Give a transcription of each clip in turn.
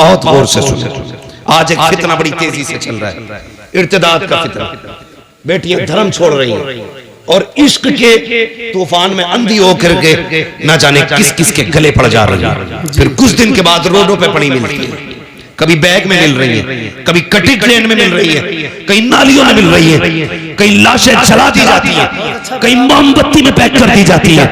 बहुत गौर से सुने। आज एक फितना बड़ी तेजी से चल रहा है, इर्तिदाद का फितना। बेटियां धर्म छोड़ रही हैं और इश्क के तूफान में अंधी होकर के न जाने किस किस के गले पड़ जा रही है। फिर कुछ दिन के बाद रोडों पे पड़ी मिलती है, कभी बैग में मिल रही है, कभी कटी ट्रेन में मिल रही है, कहीं नालियों में मिल रही है, कहीं लाशें जला दी जाती है, कहीं मोमबत्ती में पैक कर दी जाती है।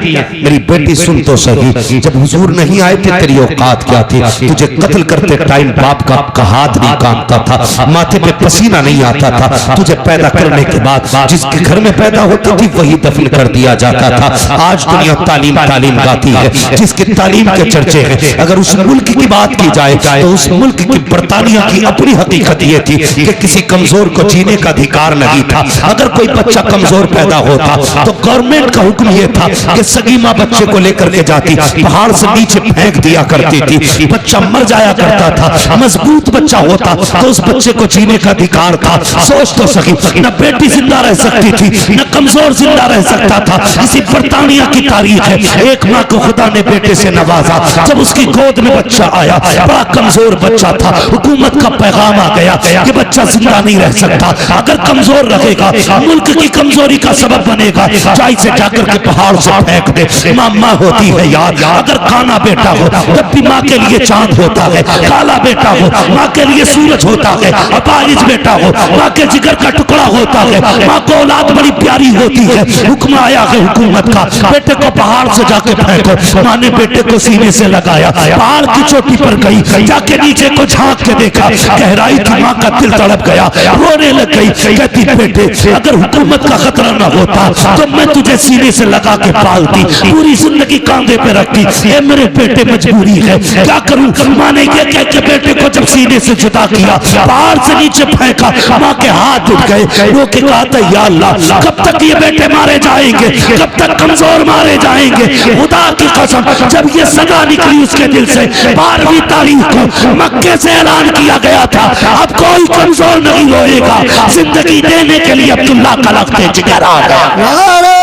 मेरी बेटी सुन तो सही, जब हुजूर नहीं आए थे तेरी औकात क्या थी? तुझे कत्ल करते टाइम बाप का हाथ नहीं कांपता था, माथे पे पसीना नहीं आता था। तुझे पैदा करने के बाद जिसके घर में पैदा होती थी वही दफन कर दिया जाता था। आज दुनिया तालीम तालीम गाती है, जिसकी तालीम के चर्चे हैं। अगर उस मुल्क की बात की जाए तो उस मुल्क की बरतानिया की अपनी हकीकत ये थी कि किसी कमजोर को जीने का अधिकार नहीं था। अगर कोई बच्चा कमजोर पैदा होता तो गवर्नमेंट का हुक्म यह था कि सगी मां बच्चे को लेकर के जाती, पहाड़ से नीचे फेंक दिया करती थी, बच्चा मर जाया करता था। मजबूत बच्चा होता तो उस बच्चे को जीने का अधिकार था। सोच तो सकी, न बेटी जिंदा रह सकती थी न कमजोर जिंदा रह सकता था। इसी बरतानिया की तारीख है, एक माँ को खुदा ने बेटे से नवाजा। जब उसकी गोद में बच्चा आया, बड़ा कमजोर बच्चा था, हुकूमत का पैगाम आ गया कि बच्चा जिंदा नहीं रह सकता। अगर कमजोर रहेगा मुल्क की कमजोरी का सबब बनेगा। चाय से जाकर के पहाड़ से फेंक दे। माँ होती है यार, अगर काना बेटा हो तब भी माँ के लिए चांद होता है, काला बेटा हो माँ के लिए सूरज होता है, अपाहिज बेटा हो माँ के जिगर का टुकड़ा होता है। माँ को औलाद बड़ी प्यारी होती है। हुक्म आया है हुकूमत का, बेटे को पहाड़ से जाके फेंको। माँ ने बेटे को सीने से लगाया, पहाड़ की चोटी पर गई, जाके नीचे को झांक के देखा, गहराई थी। माँ का दिल तड़प गया, रोने लग गई। कहती बेटे अगर हुकूमत का खतरा न होता तो मैं तुझे सीने से लगा के पालती, पूरी जिंदगी कांधे पे रखती। ये मेरे बेटे मजबूरी है, क्या करूं? माँ ने ये कह के बेटे को जब सीने से जुदा किया, पहाड़ से नीचे फेंका, माँ के हाथ उठ गए। रो के कहा था या अल्लाह कब तक ये बेटे मारे जाएंगे, कब तक कमजोर मारे जाएंगे? खुदा की कसम जब ये सदा निकली उसके दिल से, 12वीं तारीख को मक्के से ऐलान किया गया था अब कोई कमजोर नहीं होएगा। जिंदगी देने के लिए अब्दुल्ला का लगते जिगर आ गया। नारे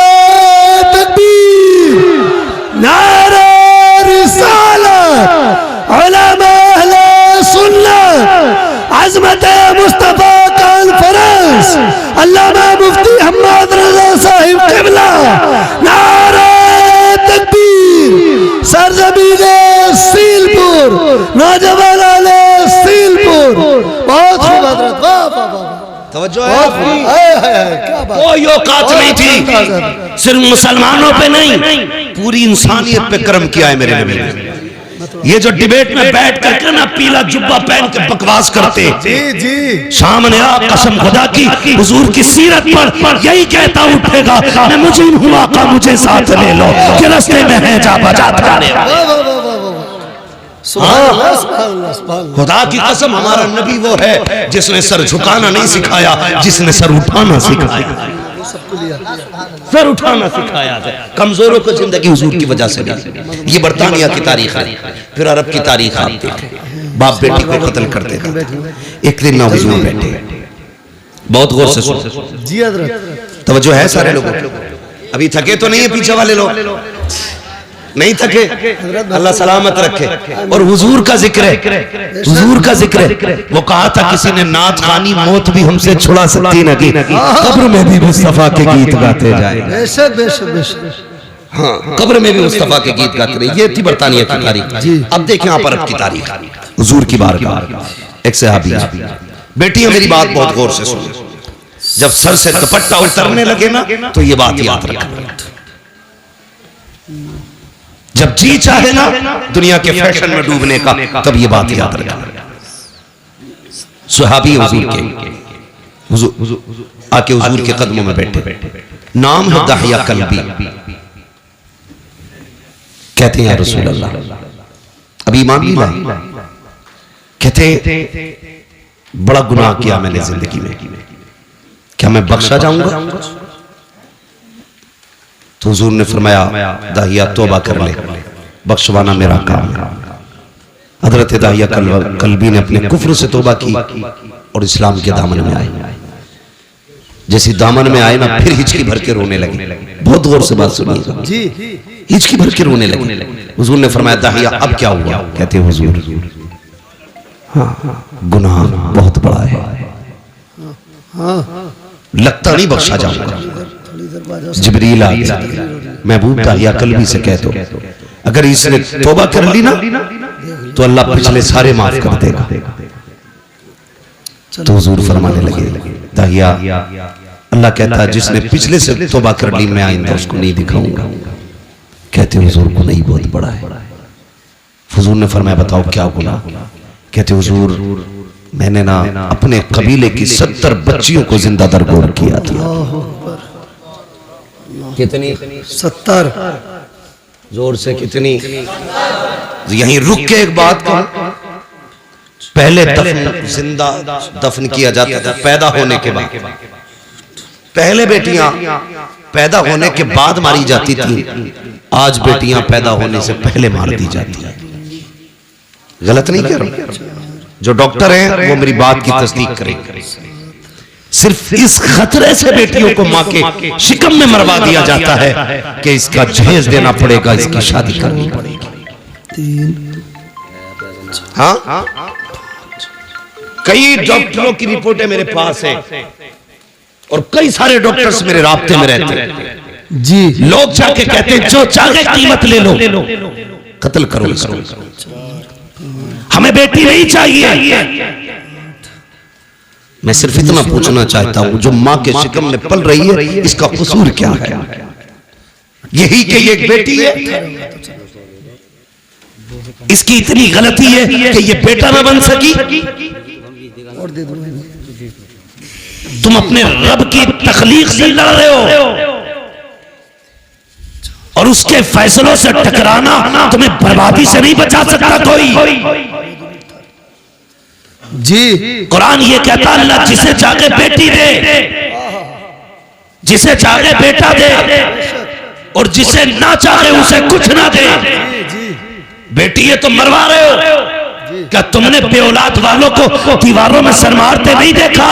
तकबीर, नारे रिसालत, उलमा अहले सुन्नत, अज़मत मुस्तफा कॉन्फ्रेंस, अल्लामा मुफ्ती हम्मद रज़ा साहिब क़िबला। नारे तकबीर, सरज़मीने सीलपुर, नौजवान आले सीलपुर। बहुत खूब हज़रत, वाह वाह वाह। कोई औकात नहीं थी, सिर्फ मुसलमानों पे नहीं पूरी इंसानियत पे कर्म किया है मेरे नबी ने। ये जो डिबेट में बैठ करके ना पीला जुब्बा पहन के बकवास करते, जी सामने आ कसम खुदा की हुजूर की सीरत पर यही कहता उठेगा मैं मुजीब हूँ आका मुझे साथ ले लो, कि रास्ते में है जा बजा थारे। खुदा की कसम हमारा नबी वो है जिसने सर झुकाना नहीं सिखाया, जिसने सर उठाना सिखाया। सर उठाना सिखाया है। कमजोरों को जिंदगी हुजूर की वजह से मिली। ये बरतानिया की तारीख है। फिर अरब की तारीख आप देखें, बाप बेटी को कत्ल करते थे। एक दिन ना हुजूर बैठे, बहुत गौर से सुनो जी हज़रत, तवज्जो है सारे लोगों। अभी थके तो नहीं है पीछे वाले लोग? नहीं थके, अल्लाह सलामत रखे। और हुजूर का जिक्र है, हुजूर का जिक्र है। वो कहा था किसी ने नात खानी मौत भी हमसे छुड़ा सकती न की, कब्र में भी मुस्तफा के गीत गाते जाए। बेशक बेशक बेशक, हाँ कब्र में भी मुस्तफा के गीत गाते रहे। ये थी बरतानिया की तारीख। अब देखें आप अरब की तारीख, हुजूर की बारगाह। एक सहाबी, बेटियां मेरी बात बहुत गौर से सुनो, जब सर से दुपट्टा उतरने लगे ना तो ये बात याद रखना। जब जी चाहे ना दुनिया के फैशन में डूबने का, तब ये बात याद रखना। सुहाबी हुजूर के आके हुजूर के कदमों में बैठे, नाम है दहिया कल्बी। कहते हैं या रसूल अल्लाह अभी ईमान नहीं लाई। कहते बड़ा गुनाह किया मैंने जिंदगी में, क्या मैं बख्शा जाऊंगा? तो हुजूर ने फरमाया दाहिया तौबा कर ले, बख्शवाना मेरा काम है। हजरत दाहिया कल्बी ने अपने कुफ्र से तौबा की और इस्लाम के दामन में आए। जैसे दामन में आए ना फिर हिचकी भर के रोने लगे। बहुत गौर से बात सुनिएगा जी, हिचकी भर के रोने लगे। हुजूर ने फरमाया दाहिया अब क्या हुआ? कहते हुजूर गुनाह बहुत बड़ा है, हाँ लगता नहीं बख्शा जाऊंगा। थोड़ी देर बाद जिब्रील आ गया, महबूब ताहिया कल्बी से कह दो अगर इसने तौबा कर ली ना तो अल्लाह पिछले सारे माफ कर देगा। तो हुजूर फरमाने लगे ताहिया, अल्लाह कहता है जिसने पिछले से तौबा कर ली मैं आइंदा उसको नहीं दिखाऊंगा। कहते हुजूर गुनाह बहुत बड़ा है। हुजूर ने फरमाया बताओ क्या गुनाह? कहते हुजूर मैंने ना अपने कबीले की 70 बच्चियों को जिंदा दरगोर किया था। कितनी? 70। जोर से कितनी? यहीं रुक के एक बात कहूं, पहले दफन जिंदा दफन किया जाता था पैदा होने के बाद। पहले बेटियां पैदा होने के बाद मारी जाती थी, आज बेटियां पैदा होने से पहले मार दी जाती हैं। गलत नहीं कह रहा, जो डॉक्टर हैं वो मेरी बात की तस्दीक करेंगे। सिर्फ इस खतरे से बेटियों को मां के शिकम में मरवा दिया जाता है कि इसका जहेज देना पड़ेगा, इसकी शादी करनी पड़ेगी। हाँ, कई डॉक्टरों की रिपोर्टें मेरे पास है और कई सारे डॉक्टर्स मेरे राब्ते में रहते हैं जी। लोग जाके कहते हैं जो चाहे कीमत ले लो, कत्ल करो इसको, हमें बेटी नहीं चाहिए। मैं सिर्फ इतना पूछना चाहता हूं जो मां के शिकम में पल रही है इसका कसूर क्या है? यही कि ये एक बेटी है, इसकी इतनी गलती है कि ये बेटा ना बन सकी। और दे दो। तुम अपने रब की तखलीक से लड़ रहे हो और उसके फैसलों से टकराना तुम्हें बर्बादी से नहीं बचा सकता कोई। जी कुरान ये कहता है अल्लाह जिसे चाहे बेटी दे, जिसे चाहे बेटा दे और जिसे ना चाहे उसे कुछ ना दे। बेटी ये तुम मरवा रहे हो, क्या तुमने बेऔलाद वालों को दीवारों में सर मारते नहीं देखा?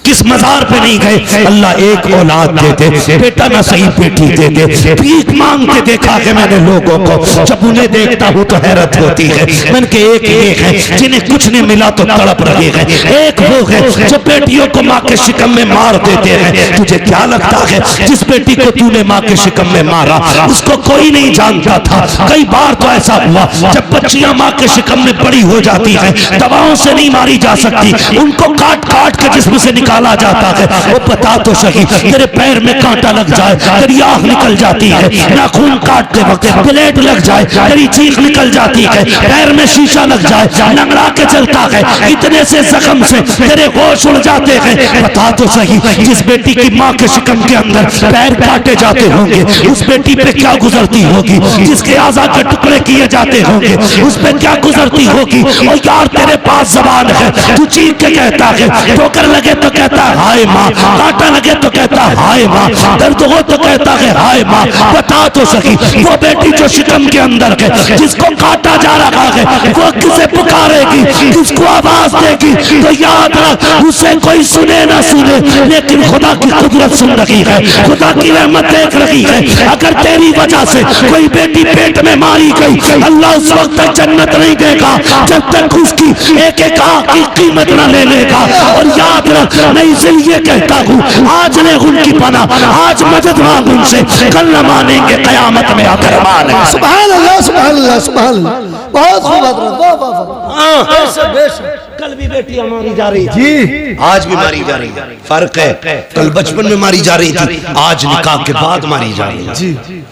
किस मजार पे नहीं गए? अल्लाह एक औलाद दे दे, बेटा ना सही बेटी दे दे। भीख मांग के देखा है मैंने लोगों को, जब उन्हें देखता हूं तो हैरत होती है। मैंने के एक ये है जिन्हें कुछ नहीं मिला तो तड़प रहे हैं, एक वो है जो बेटियों को माँ के शिकम में मार देते हैं। तुझे क्या लगता है जिस बेटी को तूने माँ के शिकम में मारा उसको कोई नहीं जानता था? कई बार तो ऐसा हुआ जब बच्चियां माँ के शिकम में बड़ी हो जाती है, दवाओं से नहीं मारी जा सकती, उनको काट काट के जिस्म से निकाला जाता है। वो बता तो सही, तेरे पैर में कांटा लग जाए, तेरी आंख निकल जाती है, नाखून काटते वक्त ब्लेड लग जाए, तेरी चीख निकल जाती है, पैर में शीशा लग जाए, लंगड़ा के चलता है, इतने से जख्म से तेरे होश उड़ जाते हैं। बता तो सही, जिस बेटी की माँ के शिकम के अंदर पैर काटे जाते होंगे उस बेटी पे क्या गुजरती होगी? जिसके आज़ा के टुकड़े किए जाते होंगे उस पे क्या गुजरती होगी? और यार तेरे पास जबान है, तू चीख के कहता है, ठोकर लगे तो कहता है हाय माँ, कांटा लगे तो कहता है हाय माँ, दर्द हो तो कहता है हाय माँ। बता तो सकी वो बेटी जो शिकम के अंदर है जिसको काटा जा रहा है वो किसे पुकारेगी, किसको आवाज देगी? तो याद रख उसे कोई सुने ना सुने लेकिन खुदा की कुदरत सुन रही है, खुदा की रहमत देख रही है। अगर तेरी वजह से कोई बेटी पेट में मारी गई, अल्लाह उस वक्त तक जन्नत नहीं देगा जब तक उसकी एक एक आंख की कीमत न ले लेगा। और याद रख मैं इसलिए कहता हूँ आज ले उनकी पनाह, आज मदद मांग उनसे, कल न मानेंगे कयामत में आकर मानेंगे। सुभान अल्लाह, सुभान अल्लाह, सुभान अल्लाह। बहुत खूब हजरत, वाह वाह वाह। बेशक बेशक। कल भी बेटियां मारी जा रही जी, आज भी मारी जा रही है। फर्क है, कल बचपन में मारी जा रही थी, आज निकाह के बाद मारी जा रही है। जी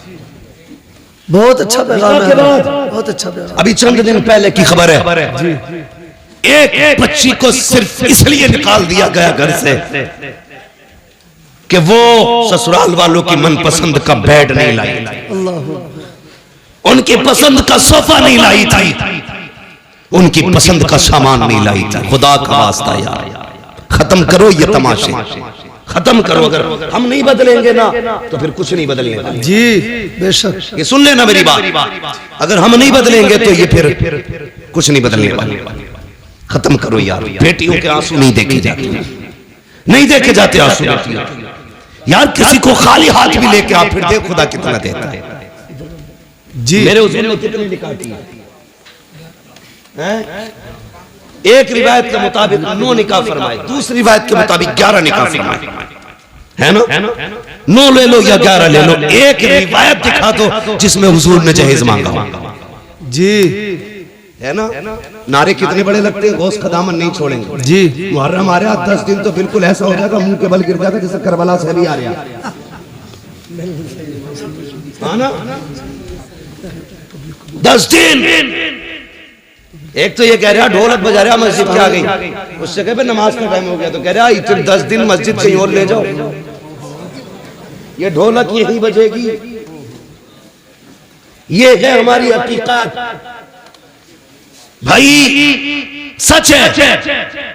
बहुत अच्छा पैगाम है, बहुत अच्छा पैगाम। अभी चंद दिन पहले की खबर है, एक बच्ची को सिर्फ इसलिए निकाल दिया गया घर से कि वो ससुराल वालों की मनपसंद का बेड नहीं लाई, उनकी पसंद का सोफा नहीं लाई थी, उनकी पसंद का सामान नहीं लाई थी। खुदा का वास्ता यार, खत्म करो ये तमाशे, खत्म करो। अगर हम नहीं बदलेंगे ना तो फिर कुछ नहीं बदलेगा। जी बेशक। ये सुन लेना मेरी बात, अगर हम नहीं बदलेंगे तो ये फिर कुछ नहीं बदलने वाला। खत्म करो यार, बेटियों के आंसू नहीं देखे जाते, नहीं देखे जाते आंसू बेटियों। यार किसी को खाली हाथ भी लेके आप फिर देख खुदा कितना देता है। जी मेरे हुजूर ने कितनी निकाह की, एक रिवायत के मुताबिक 9 निकाह फरमाए, दूसरी रिवायत के मुताबिक 11 निकाह फरमाए, है ना? 9 ले लो या 11 ले लो, एक रिवायत दिखा दो जिसमें हुजूर ने जहेज मांगा जी, है ना? नारे कितने बड़े लगते हैं, गौस का दामन नहीं छोड़ेंगे जी। मुहर्रम आ रहा 10 दिन तो बिल्कुल ऐसा हो जाएगा, मुंह के बल गिर जाएगा जैसे करबला से अली आ रहा, हाँ ना? 10 दिन। एक तो ये कह रहा ढोलक बजा रहा मस्जिद के आ गई, उससे कहे नमाज का टाइम हो गया, तो कह रहा इतने 10 दिन मस्जिद कहीं और ले जाओ, ये ढोलक यही बजेगी। ये है हमारी हकीकत भाई, सच है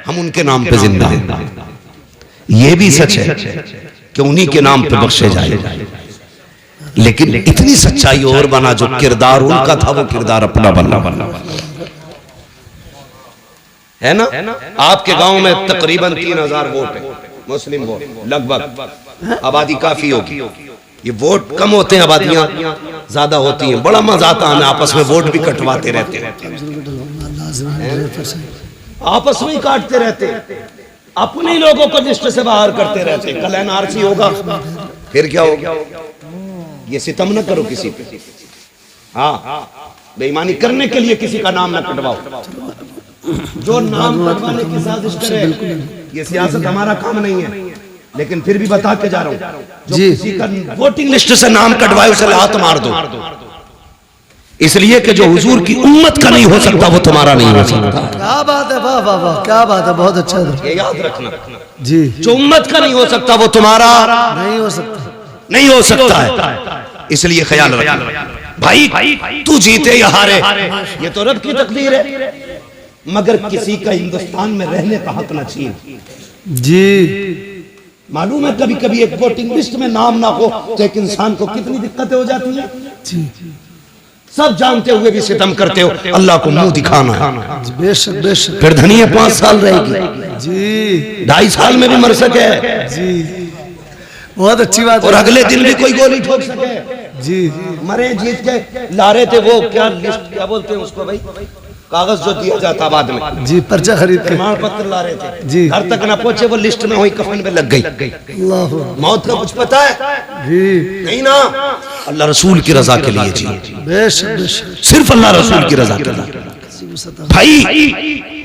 हम उनके नाम पे जिंदा हैं, ये भी सच है कि उन्हीं के नाम पे बख्शे जाए, लेकिन इतनी सच्चाई और बना जो किरदार उनका था वो किरदार अपना बनना है ना? आपके गांव में तकरीबन 3000 वोट है, मुस्लिम वोट लगभग, आबादी काफी होगी, ये वोट कम होते हैं, आबादियां ज्यादा होती हैं, बड़ा मजा आता है, आपस में वोट भी कटवाते रहते हैं, आपस में ही काटते रहते हैं, अपने ही लोगों को लिस्ट से बाहर करते रहते हैं। कल एनआरसी होगा, फिर क्या होगा? ये सितम न करो किसी पे, हाँ बेईमानी करने के लिए किसी का नाम न कटवाओ, जो नाम कटवाने की साजिश करे, ये सियासत हमारा काम नहीं है, लेकिन फिर भी बता के जा रहा हूं, जो किसी का वोटिंग लिस्ट से नाम कटवाए उसे लात मार दो, इसलिए कि जो हुजूर की उम्मत का नहीं हो सकता वो तुम्हारा नहीं हो सकता। क्या बात है, वाह वाह वाह, क्या बात है, बहुत अच्छा ये याद रखना जी। जो उम्मत का नहीं हो सकता वो तुम्हारा नहीं हो सकता, नहीं हो सकता है, इसलिए ख्याल रखना भाई, तू जीते या हारे ये तो रब की तकदीर है, मगर किसी का हिंदुस्तान में रहने का हक न छीन जी। मालूम है कभी कभी एक वोटिंग लिस्ट में नाम ना हो तो एक इंसान को कितनी दिक्कतें हो जाती हैं जी। सब जानते हुए भी सितम करते हो, अल्लाह को मुंह दिखाना है, बेशक बेशक। फिर धनिया 5 साल रहेगी जी, 2.5 साल में भी मर सके जी, बहुत अच्छी बात और अगले दिन भी कोई गोली ठोक सके जी। मरे जीत के ला रहे थे वो क्या लिस्ट, क्या बोलते हैं उसको भाई, कागज जो दिया जाता बाद में जी, पर्चा खरीद के प्रमाण पत्र ला रहे थे जी, घर तक ना पहुंचे वो लिस्ट में वही कफन में लग गई। अल्लाह, मौत का कुछ पता है जी नहीं ना, अल्लाह रसूल की रजा के लिए जी, बेशक बेशक, सिर्फ अल्लाह रसूल की रजा के लिए। भाई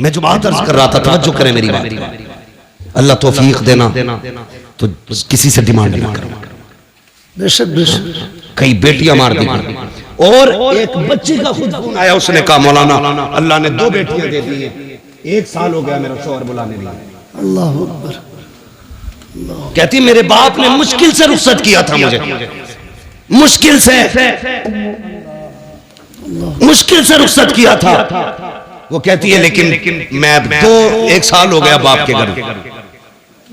मैं जो बात अर्ज कर रहा था, तवज्जो करें मेरी बात, अल्लाह तौफीक देना तो किसी से डिमांड ना करना, बेशक बेशक। कई बेटियां मार दी, और एक बच्ची का खुद फोन आया, उसने कहा मौलाना अल्लाह ने 2 बेटियां दे दी हैं, 1 साल हो गया मेरा शौहर बुलाने नहीं आया। अल्लाह अकबर। कहती मेरे बाप ने मुश्किल से रुखसत किया था मुझे, मुश्किल से रुखसत किया था। वो कहती है लेकिन मैं 1 साल हो गया बाप के घर।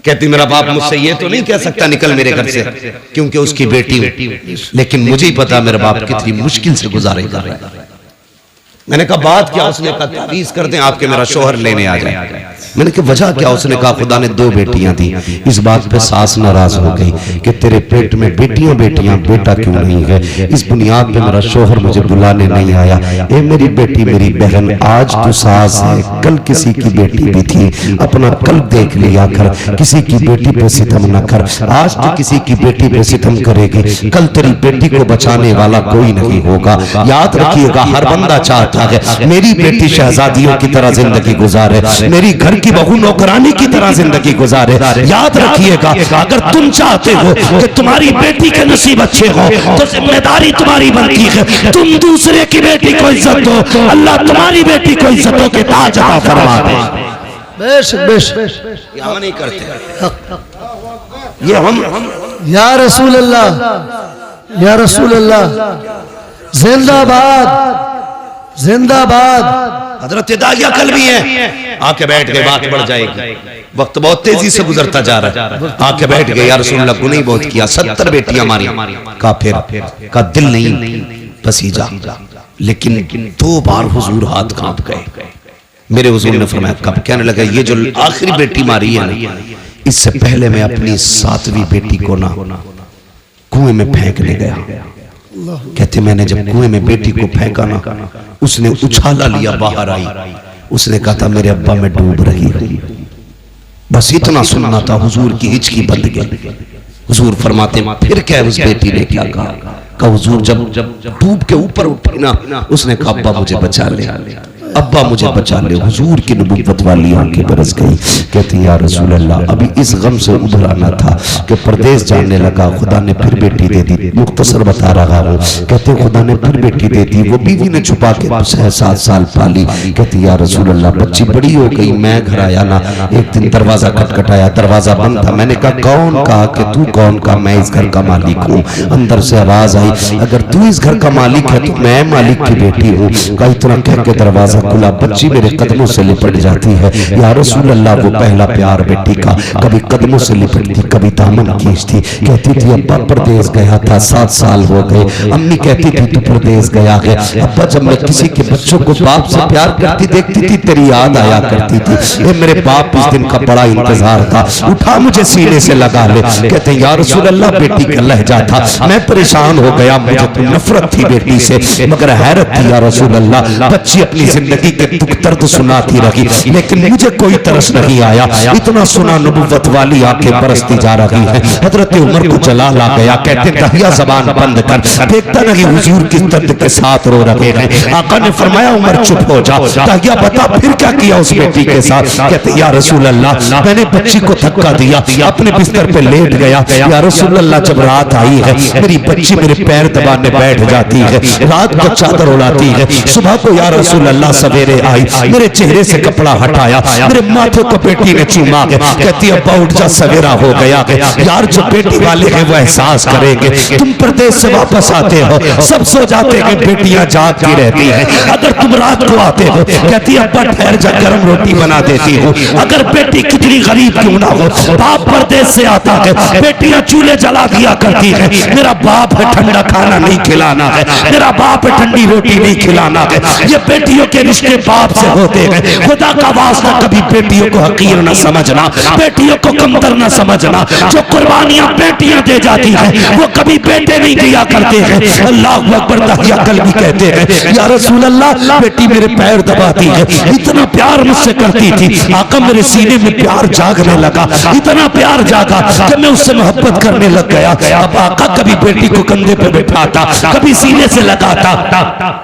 कहती मेरा बाप मुझसे ये तो नहीं कह सकता निकल मेरे घर से, क्योंकि उसकी बेटी हूं, लेकिन मुझे ही पता मेरा बाप कितनी मुश्किल से गुजारे कर रहा है। मैंने कहा बात क्या? उसने कहा तावीज़ कर दें आपके मेरा शौहर लेने आ जाए। मैंने कहा वजह क्या? उसने कहा खुदा ने 2 बेटियां दी। इस बात पे सास नाराज हो गई कि तेरे पेट में बेटियां बेटियां, बेटा क्यों नहीं है? इस बुनियाद पे मेरा शौहर मुझे बुलाने नहीं आया। ए मेरी बेटी, मेरी बहन, आज तू सास है, कल किसी की बेटी भी थी, अपना कल देख लिया कर, किसी की बेटी पे सितम न कर। आज तू किसी की बेटी पे सितम करेगी, कल तेरी बेटी को बचाने वाला कोई नहीं होगा। याद रखिएगा, हर बंदा चाहता है मेरी बेटी शहजादियों की तरह जिंदगी गुजारे, मेरी घर की बहू नौकरानी की तरह जिंदगी गुजारे। याद रखिएगा, अगर तुम चाहते हो कि तुम्हारी बेटी के नसीब अच्छे हो तो जिम्मेदारी तुम्हारी बनती है तुम दूसरे की बेटी को इज्जत दो, अल्लाह तुम्हारी बेटी को इज्जतों के ताज अता फरमा दे। बेशक बेशक, ये हम नहीं करते, ये हम या रसूल अल्लाह, या रसूल अल्लाह, जिंदाबाद जिंदाबाद। हजरत दाहिया कल भी है, आके बैठ गए, बात बढ़ जाएगी, वक्त बहुत तेजी से गुजरता जा रहा है। आके बैठ गए, या रसूल अल्लाह गुनाह बहुत किया, 70 बेटियां मारी। काफिर का दिल नहीं पसीजा, लेकिन 2 बार हुजूर हाथ कांप गए। मेरे हुजूर ने फरमाया कब? कहने लगा ये जो आखिरी बेटी मारी है ना, इससे पहले मैं अपनी 7वीं बेटी को ना कुएं में फेंकने गया। कहते मैंने जब कुएं में बेटी को फेंका ना, उसने उछाला लिया, बाहर आई, उसने कहा था मेरे अब्बा में डूब रही। बस इतना सुनना था, हुजूर की हिचकी बंद गई। हुजूर फरमाते फिर क्या उस बेटी ने क्या कहा हुजूर जब डूब के ऊपर उठी ना, उसने कहा अब्बा मुझे बचा ले, अब्बा मुझे बचा ले। हुजूर की नबुव्वत वाली आंखें बरस गई। कहते या रसूल अल्लाह, अभी इस गम से उभर आना था कि परदेश जाने लगा, खुदा ने फिर बेटी दे दी। मुख्तसर बता रहा हूँ। कहते खुदा ने फिर बेटी दे दी, वो बीवी ने छुपा के 6-7 साल पाली। कहते या रसूल अल्लाह, बच्ची बड़ी हो गई, मैं घर आया ना, एक दिन दरवाजा खटखटाया, दरवाजा बंद था। मैंने कहा कौन? कहा कि तू कौन? कहा मैं इस घर का मालिक हूँ। अंदर से आवाज आई, अगर तू इस घर का मालिक है तो मैं मालिक की बेटी हूँ। कहा इतना कह के दरवाजा खुला, बच्ची मेरे कदमों से लिपट जाती है। या रसूल अल्लाह, वो पहला प्यार बेटी का, कभी कदमों से लिपटती, कभी दामन खींचती। कहती थी अब्बा परदेश गया था, 7 साल हो गए। अम्मी कहती थी तू परदेश गया है। अब्बा जब मैं किसी के बच्चों को बाप से प्यार करती देखती थी, तेरी याद आया करती थी। ये मेरे बाप इस दिन का बड़ा इंतजार था, उठा मुझे सीने से लगा ले। कहते या रसूल अल्लाह, बेटी का लहजा था, मैं परेशान हो गया, मुझे तो नफरत थी बेटी से, मगर हैरत थी या रसूल अल्लाह, बच्ची अपनी जिंदगी के दुख दर्द सुनाती रही, लेकिन मुझे कोई तरस नहीं आया। इतना सुना, नबुव्वत वाली आंखें बरसती जा रही हैं। हजरत उमर को जलाल आ गया। कहते दहिया जबान बंद कर, देखता नहीं हुजूर किस दर्द के साथ रो रहे हैं। आका ने फरमाया उमर चुप हो जा। दहिया बता फिर क्या किया उस बेटी के साथ? कहते या रसूल अल्लाह, मैंने बच्ची को धक्का दिया, अपने बिस्तर पे लेट गया। या रसूल अल्लाह, जब रात आई है, मेरी बच्ची मेरे पैर दबाने बैठ जाती है, रात को चादर उड़ाती है। सुबह को या रसूल अल्लाह सवेरे आई, मेरे चेहरे से कपड़ा हटाया, मेरे माथे को बेटी ने चूमा के कहती अब्बा उठ जा, सवेरा हो गया है। यार जो बेटी वाले हैं वो एहसास करेंगे, तुम प्रदेश से वापस आते हो, सब सो जाते हैं, बेटियां जागती रहती हैं, अगर तुम रात को आते हो, कहती अब्बा ठहर जा, गर्म रोटी बना देती हूँ। अगर बेटी कितनी गरीब क्यों ना हो, बाप प्रदेश से आता है, बेटियां चूल्हे जला दिया करती है, मेरा बाप है ठंडा खाना नहीं खिलाना है, मेरा बाप है ठंडी रोटी नहीं खिलाना है। ये बेटियों के रिश्ते बाप से होते हैं। खुदा का वास्ता कभी बेटियों को हकीर न समझना, बेटियों को कमतर न समझना। जो कुर्बानियां बेटियां दे जाती हैं वो कभी बेटे नहीं दिया करते हैं। अल्लाह अकबर। तहिया कल्बी कहते हैं या रसूल अल्लाह, बेटी मेरे पैर दबाती है, इतना प्यार मुझसे करती थी, आका मेरे सीने में प्यार जागने लगा, इतना प्यार जागा कि मैं उससे मोहब्बत करने लग गया। अब आका कभी बेटी को कंधे पे बिठाता, कभी सीने से लगाता।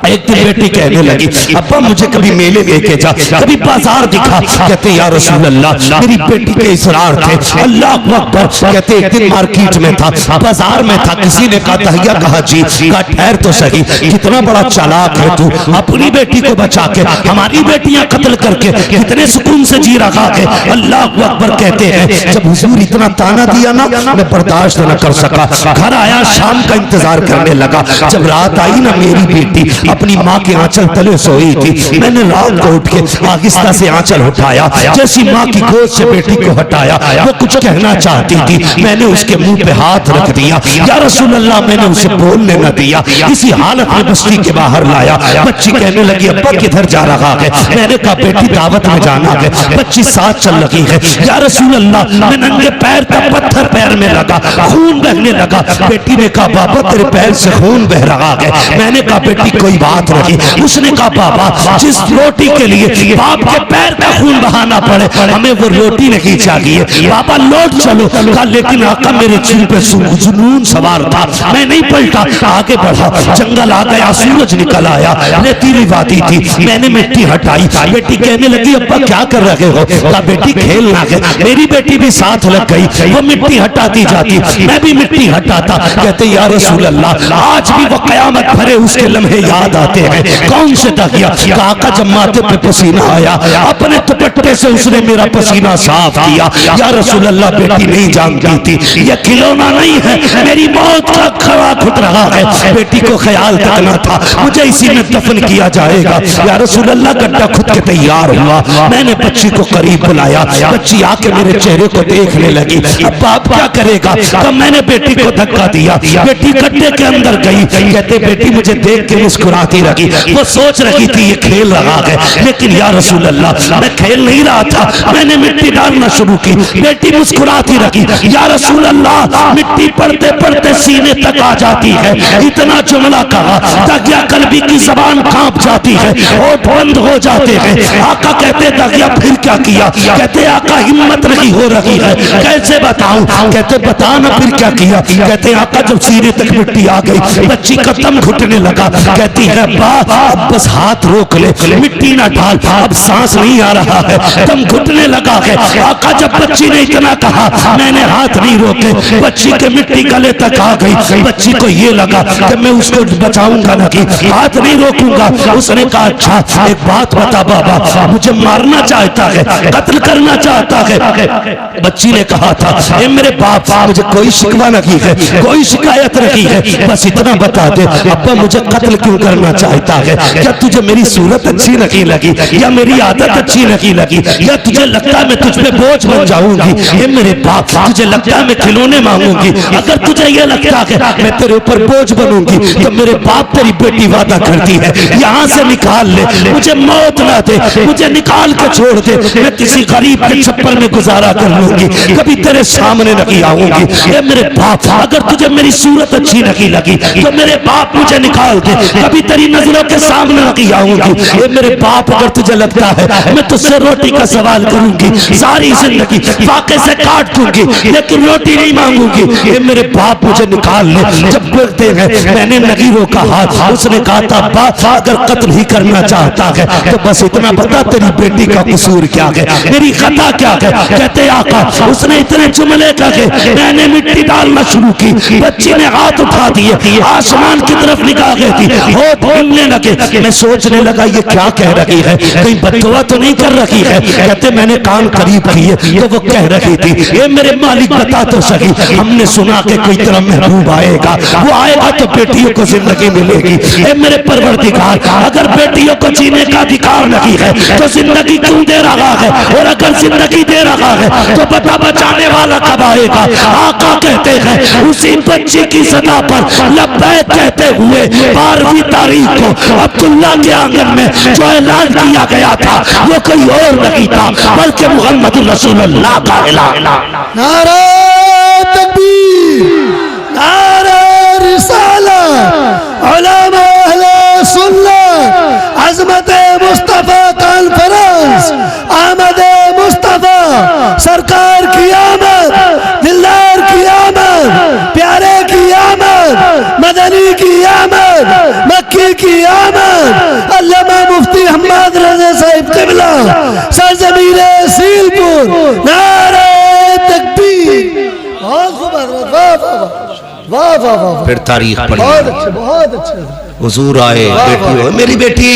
एक दिन बेटी कहने लगी अब्बा मुझे कभी मेले लेके जा, कभी बाजार दिखा। कहते या रसूल अल्लाह, मेरी बेटी के इसरार थे। अल्लाह अकबर। कहते एक दिन मार्केट में था, बाजार में था, किसी ने कहा तहिया, कहा जी, कहा ठहर तो सही, कितना बड़ा चालाक है तू, अपनी बेटी को बचा के हमारी बेटियां कत्ल करके कितने सुकून से जी रहा है। अल्लाह अकबर। कहते हैं जब हुजूर इतना ताना दिया ना, मैं बर्दाश्त न कर सका, घर आया, शाम का इंतजार करने लगा। जब रात आई ना, मेरी बेटी अपनी माँ के आंचल तले सोई थी, मैंने रात को उठ के आहिस्ता से आंचल उठाया, जैसी माँ की गोद से बेटी को हटाया, वो कुछ कहना चाहती थी, मैंने उसके मुंह पे हाथ रख दिया। या रसूल अल्लाह, मैंने उसे बोलने न दिया, इसी हालत में बस्ती के बाहर लाया। बच्ची कहने लगी अब्बा किधर जा रहा है? मैंने कहा बेटी दावत में जाना है। बच्ची साथ चल रही है। या रसूल अल्लाह, मैं नंगे पैर था, पत्थर पैर में लगा, खून बहने लगा। बेटी ने कहा बाबा तेरे पैर से खून बह रहा है। मैंने कहा बेटी कोई बात नहीं। उसने कहा बाबा जिस रोटी के लिए बाप के पैर का खून बहाना पड़े, हमें वो रोटी नहीं चाहिए, बाबा लौट चलो। कहा लेकिन आका मेरे सिर पे जुनून सवार था, मैं नहीं पलटा, आगे बढ़ा। जंगल आ गया, सूरज निकल आया, रेतीली वादी थी, मैंने मिट्टी हटाई। बेटी कहने लगी अब्बा क्या कर रहे हो? कहा बेटी खेलना है। मेरी बेटी भी साथ लग गई, वो मिट्टी हटाती जाती, मैं भी मिट्टी हटाता। कहते या रसूल अल्लाह, आज भी वो कयामत भरे उसके लम्हे याद आते हैं। कौन से तकिया? आका जब माथे पे पसीना आया, अपने दुपट्टे से उसने मेरा पसीना साफ किया। या रसूल अल्लाह, बेटी नहीं जानती थी ये खिलौना नहीं है, मेरी मौत का खड़ा खुद रहा है। बेटी को ख्याल तक न था मुझे इसी में दफन किया जाएगा। या रसूल अल्लाह, गड्ढा खुद के तैयार हुआ, मैंने बच्ची को करीब बुलाया, बच्ची आके मेरे चेहरे को देखने लगी। अब बाप क्या करेगा? तब मैंने बेटी को धक्का दिया, बेटी गड्ढे के अंदर गई। कहते बेटी मुझे देख के मुस्कुराती रही, वो सोच रही थी ये खेल रहा है। लेकिन या रसूल अल्लाह मैं खेल नहीं रहा था, मैंने मिट्टी डालना शुरू की। बेटी मुस्कुराती रही। या रसूल अल्लाह मिट्टी पड़ते पड़ते सीने तक आ जाती है। इतना जुमला कहा दगिया कल्बी की जबान कांप जाती है, होठ बंद हो जाते हैं। आका कहते दगिया फिर क्या किया? कहते आका हिम्मत नहीं हो रही है, कैसे बताऊं? कहते बता ना फिर क्या किया? कहते आका जब सीने तक मिट्टी आ गई बच्ची का दम घुटने लगा। कहती है अब्बा अब बस हाथ रोक ले, मिट्टी ना डाल, अब सांस नहीं आ रहा है, दम घुटने लगा है। आका जब बच्ची ने इतना कहा मैंने हाथ नहीं रोके, बच्ची के मिट्टी गले तक आ गई। बच्ची को ये लगा कि मैं उसको बचाऊंगा ना, कि हाथ नहीं रोकूंगा। उसने कहा अच्छा एक बात बता बाबा, मुझे मारना चाहता है, कत्ल करना चाहता है। बच्ची ने कहा था ए मेरे बाप मुझे कोई शिकवा नहीं है, कोई शिकायत नहीं है, बस इतना बता दे अब्बा मुझे कत्ल क्यों करना चाहता है? क्या तुझे मेरी सूरत अच्छी नहीं लगी, या मेरी आदत अच्छी नहीं लगी, या तुझे लगता है मैं तुझ पे बोझ बन जाऊंगी? ए मेरे बाप तुझे लगता है मैं खिलौने मांगूंगी? अगर तुझे ये लगता है मैं तेरे ऊपर बोझ बनूंगी तो मेरे बाप तेरी बेटी वादा करती है यहाँ से निकाल ले, मुझे मौत ना दे, मुझे निकाल के छोड़ दे, मैं किसी गरीब के छप्पर में गुजारा कर लूंगी, कभी तेरे सामने नहीं आऊंगी। ये मेरे बाप अगर तुझे मेरी सूरत अच्छी नहीं लगी तो मेरे बाप मुझे निकाल दे, कभी तेरी नजरों के सामने नहीं आऊंगी। ये मेरे बाप अगर तुझे लगता है मैं तुझसे रोटी का सवाल करूंगी, सारी जिंदगी फाके से काट दूंगी लेकिन रोटी नहीं मांगूंगी, ये मेरे बाप मुझे निकाल ले। जब बोलते हैं मैंने नहीं रोका हाथ, उसने कहा था बाप अगर कत्ल ही करना चाहता है तो बस इतना बता तेरी बेटी का कसूर क्या है, मेरी खता क्या है? कहते आका उसने इतने जुमले कहे, मैंने मिट्टी डालना शुरू की, बच्ची ने हाथ उठा दिए, आसमान की तरफ निगाहें थी, होठ बोलने लगे। मैं सोचने लगा ये क्या कह रही है, कहीं बददुआ तो नहीं कर रही है? कहते मैंने कान करीब किए तो वो कह रही थी ये मेरे मालिक बता तो सही, हमने सुना कि कोई तरह महबूब आएगा, वो आएगा तो बेटियों को जिंदगी मिलेगी। ए मेरे परवरदिगार अगर बेटियों को जीने का अधिकार नहीं है तो जिंदगी क्यों दे रहा है, और अगर जिंदगी दे रहा है तो बता बचाने वाला कब आएगा? आका कहते हैं उसी बच्ची की सदा पर लब्बैक कहते हुए 12वीं तारीख को अब्दुल्ला के आंगन में जो ऐलान किया गया था वो कोई और नहीं था बल्कि मोहम्मद रसूलुल्लाह का ऐलान। नारा तकबीर, नारा रिसाला, उलमा अहले सुन्नत, अज़मत मुस्तफा कॉन्फ्रेंस, आमद मुस्तफा, सरकार की आमद, दिलदार की आमद, प्यारे की आमद, मदनी की आमद, मक्की की आमद, अल्लामा मुफ्ती अहमद रज़ा साहिब क़िबला, सरज़मीन सीलपुर, नारा तकबीर। बहुत खूब, वाह वाह वाह वाह वाह। फिर तारीख पढ़ी, बहुत अच्छे, बहुत अच्छे। हुजूर आए, बेटी हो मेरी बेटी,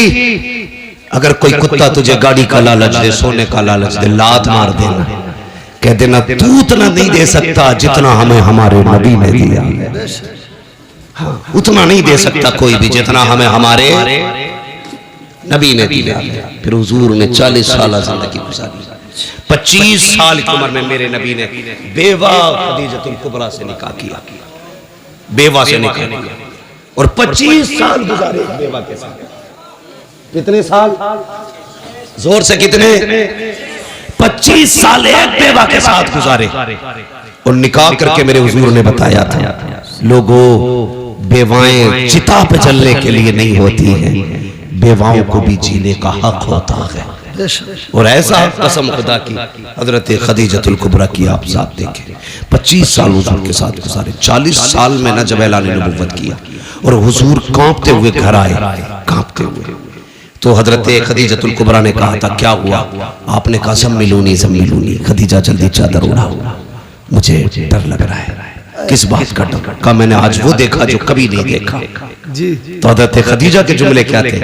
अगर कोई कुत्ता तुझे गाड़ी का लालच दे, सोने का लालच दे, लात मार देना, कह देना तू उतना नहीं दे सकता जितना हमें हमारे नबी ने दिया। हाँ, उतना नहीं दे सकता कोई भी जितना हमें हमारे नबी ने दिया। फिर हुजूर ने 40 साल जिंदगी गुजारी। 25 साल की उम्र में मेरे नबी ने बेवा खदीजतुल कुबरा से निकाह किया, बेवा से निकाह किया, और 25 साल गुजारे बेवा के साथ। कितने साल? जोर से कितने? 25 साल एक बेवा के साथ गुजारे। और निकाह करके मेरे हुजूर ने बताया था लोगों बेवाएं चिता पे जलने के लिए नहीं होती हैं, बेवाओं को भी जीने का हक होता है। और ऐसा कसम खुदा की हजरत खदीजतुल कुबरा की आप साथ देखें, 25 साल हुजूर के साथ गुजारे। 40 साल में न जब ऐलान नबुव्वत किया और हुजूर कांपते हुए घर आए, कांपते हुए, तो हजरत खदीजतुल कुबरा ने कहा था क्या हुआ? आपने कहा सब मिलूनी। खदीजा जल्दी चादर उड़ाओ, मुझे डर लग रहा है। किस बात का डर? का मैंने आज वो देखा जो कभी नहीं देखा जी। तो हजरत खदीजा के जुमले क्या थे?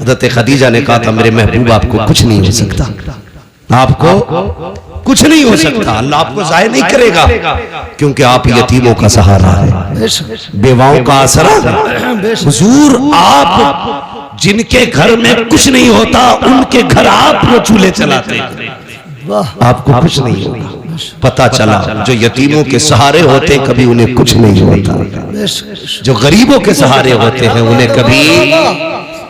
हजरत खदीजा ने कहा था मेरे महबूब आपको कुछ नहीं हो सकता, आपको कुछ नहीं हो सकता, अल्लाह आपको जाहिर नहीं करेगा क्योंकि आप यतीमों का सहारा है, बेवाओं का आसरा। हुजूर आप जिनके घर में कुछ नहीं होता उनके घर आप वो चूल्हे चलाते हैं, आपको कुछ नहीं होगा। पता चला जो यतीमों के सहारे होते कभी उन्हें कुछ नहीं होता, जो गरीबों के सहारे होते हैं उन्हें कभी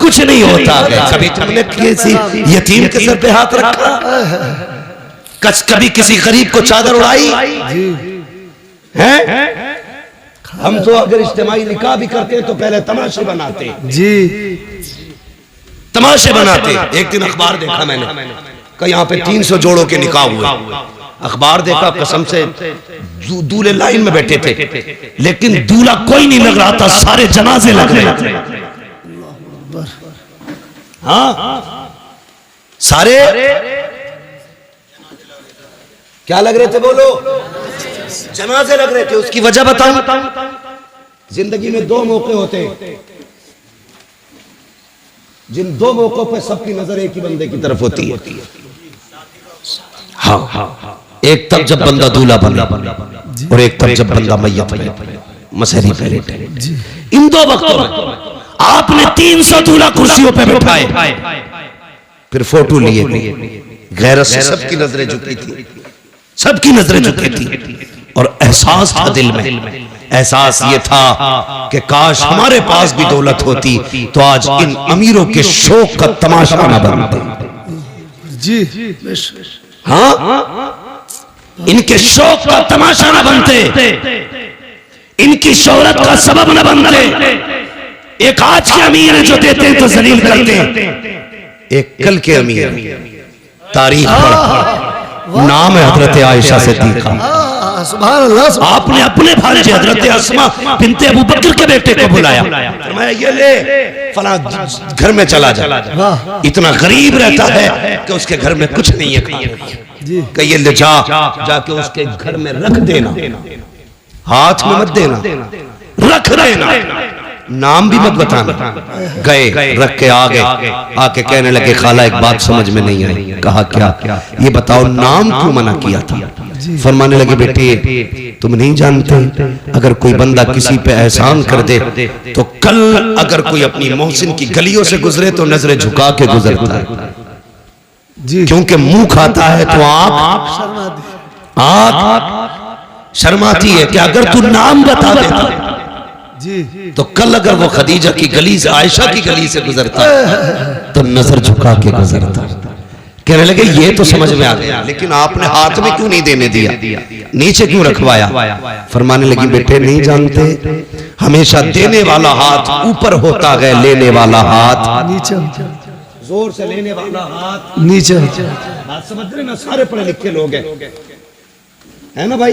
कुछ नहीं होता है। कभी तुमने किसी यतीम के सर पे हाथ रखा, कभी किसी गरीब को चादर उड़ाई है? हम तो अगर इज्तिमाई निकाह भी करते तो पहले तमाशे बनाते जी, तमाशे बनाते। एक दिन अखबार देखा मैंने कि यहाँ पे 300 जोड़ों के निकाह हुए। अखबार देखा, कसम से दूल्हे लाइन में बैठे थे, लेकिन दूल्हा कोई नहीं लग रहा था, सारे जनाजे लग रहे थे। हाँ, सारे क्या लग रहे थे बोलो? जनाजे लग रहे थे। उसकी वजह बताऊं? जिंदगी में 2 मौके होते हैं, जिन 2 मौकों पे सबकी नजर एक ही बंदे की तरफ होती है। हाँ, एक तब जब बंदा दूल्हा बने और एक तब जब बंदा मैयत बने, मसहरी पे लेटे। इन 2 वक्तों में आपने 300 दूल्हा कुर्सियों पे बैठाए, फिर फोटो लिए, गैरत से सबकी नजरें झुकी थी, सबकी नजरें झुकी थी। और एहसास था दिल में, एहसास ये था कि काश हमारे पास भी दौलत होती तो आज इन अमीरों के शौक का तमाशा न बनते जी। हाँ, इनके शौक का तमाशा न बनते, इनकी शोहरत का सबब न बनते। एक आज के अमीर जो देते हैं तो जलील करते हैं, एक कल के अमीर तारीख पर नाम है हजरत आयशा सिद्दीका। सुभान अल्लाह। आपने अपने भांजे हजरत अस्मा बिनते अबू बकर के बेटे को बुलाया, फरमाया ये ले फला घर में चला जा। इतना गरीब रहता है कि उसके घर में कुछ नहीं है खाने का, ये ले जाके उसके घर में रख देना, हाथ में मत देना, रख देना, नाम भी मत बताना। गए, रख के आ गए, आके कहने लगे खाला एक बात समझ में नहीं आई। कहा क्या? ये बताओ नाम क्यों मना किया था? फरमाने लगे बेटे तुम नहीं जानते, अगर कोई बंदा किसी पे एहसान कर दे तो कल अगर कोई अपनी मोहसिन की गलियों से गुजरे तो नजरें झुका के गुजरता है जी, क्योंकि मुंह खाता है तो आंख शर्माती है कि अगर तू नाम बता देता जी, तो कल अगर वो खदीजा की गली से, आयशा की गली से गुजरता तो नजर झुका के गुजरता। कहने लगे ये तो समझ में आ गया, लेकिन आपने हाथ में क्यों नहीं देने दिया, नीचे क्यों रखवाया? फरमाने लगी बेटे नहीं जानते, हमेशा देने वाला हाथ ऊपर होता है, लेने वाला हाथ नीचे, जोर से लेने वाला हाथ नीचे। बात समझ रहे ना? सारे पढ़े लिखे लोग हैं, है ना भाई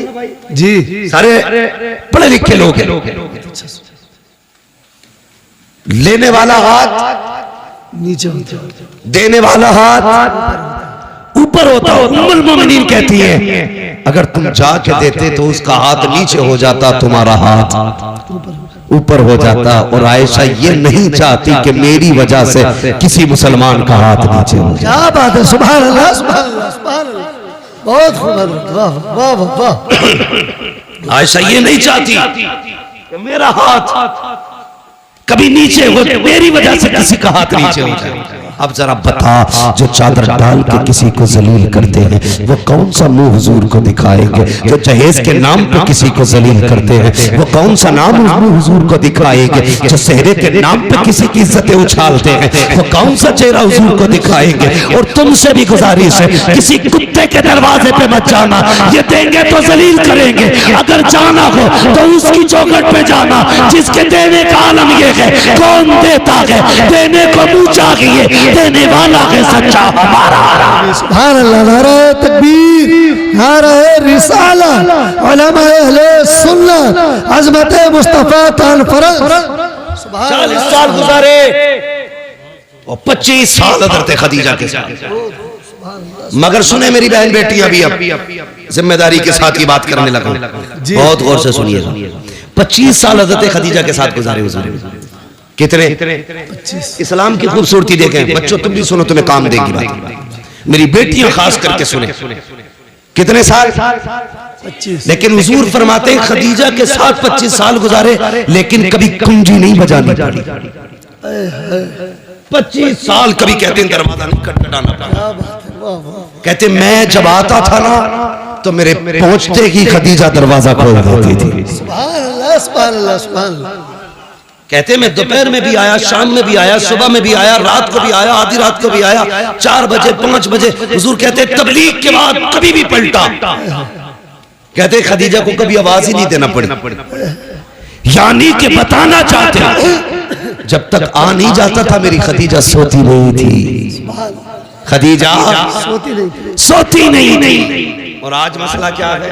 जी, सारे पढ़े लिखे लोग हैं। लेने वाला हाथ नीचे, देने वाला हाथ ऊपर होता है। उम्मुल मोमिनीन कहती है अगर तुम जाके देते तो उसका हाथ नीचे हो जाता, तुम्हारा हाथ ऊपर हो जाता। और आयशा ये नहीं चाहती कि मेरी वजह से किसी मुसलमान का हाथ नीचे हो जाए। क्या बात है, सुभान अल्लाह, सुभान अल्लाह, सुभान अल्लाह, बहुत खूब, वाह वाह वाह वाह। आयशा ये नहीं चाहती कि मेरा हाथ कभी नीचे हो, मेरी वजह से किसी का हाथ नीचे हो जाए। अब जरा बता, जो चादर डाल के किसी को जलील करते हैं वो कौन सा मुंह हुजूर को दिखाएंगे? जो जहेज के नाम पे किसी को जलील करते हैं वो कौन सा नाम हुजूर को दिखाएंगे? जो सेहरे के नाम पे किसी की इज्जतें उछालते हैं वो कौन सा चेहरा हुजूर को दिखाएंगे? और तुमसे भी गुजारिश है, किसी कुत्ते के दरवाजे पे मत जाना, ये देंगे तो जलील करेंगे। अगर जाना हो तो उसकी चौखट पे जाना जिसके देने का आलम ये है, कौन देता है, देने को मुंह चाहिए, देने वाला है सच्चा हमारा। सुभान अल्लाह, नारा तकबीर, नारा रिसालत, उलमा अहले सुन्नत, अज़मत मुस्तफा तान फरज। 40 साल गुजारे और 25 साल हज़रत खदीजा के साथ। मगर सुने मेरी बहन बेटियां भी, अब जिम्मेदारी के साथ ही बात करने लगा, बहुत गौर से सुनिएगा। 25 साल हज़रत खदीजा के साथ गुजारे हुजूर। कितने? इस्लाम की खूबसूरती देखें बच्चों, तुम भी सुनो, तुम्हें काम देगी बात। मेरी बेटियां खास करके सुने, कितने साल? 25। लेकिन हुजूर फरमाते हैं खदीजा के साथ 25 साल गुजारे, लेकिन कभी कुंजी नहीं बजानी पड़ी। 25 साल कभी कहते हैं दरवाजा नहीं खटखटाना पड़ा। कहते मैं जब आता था ना तो मेरे पहुंचते ही खदीजा दरवाजा खोल देती थी। सुभान अल्लाह, सुभान अल्लाह, सुभान अल्लाह। कहते मैं दोपहर में भी आया, शाम में भी आया, सुबह में भी आया, रात को भी आया, आधी रात को भी आया, 4 बजे 5 बजे। हुजूर कहते तबलीग के बाद कभी भी पलटा। कहते खदीजा को कभी आवाज ही नहीं देना पड़ी, यानी कि बताना चाहते हैं जब तक आ नहीं जाता था मेरी खदीजा सोती नहीं थी। खदीजा सोती नहीं थी। और आज मसला क्या है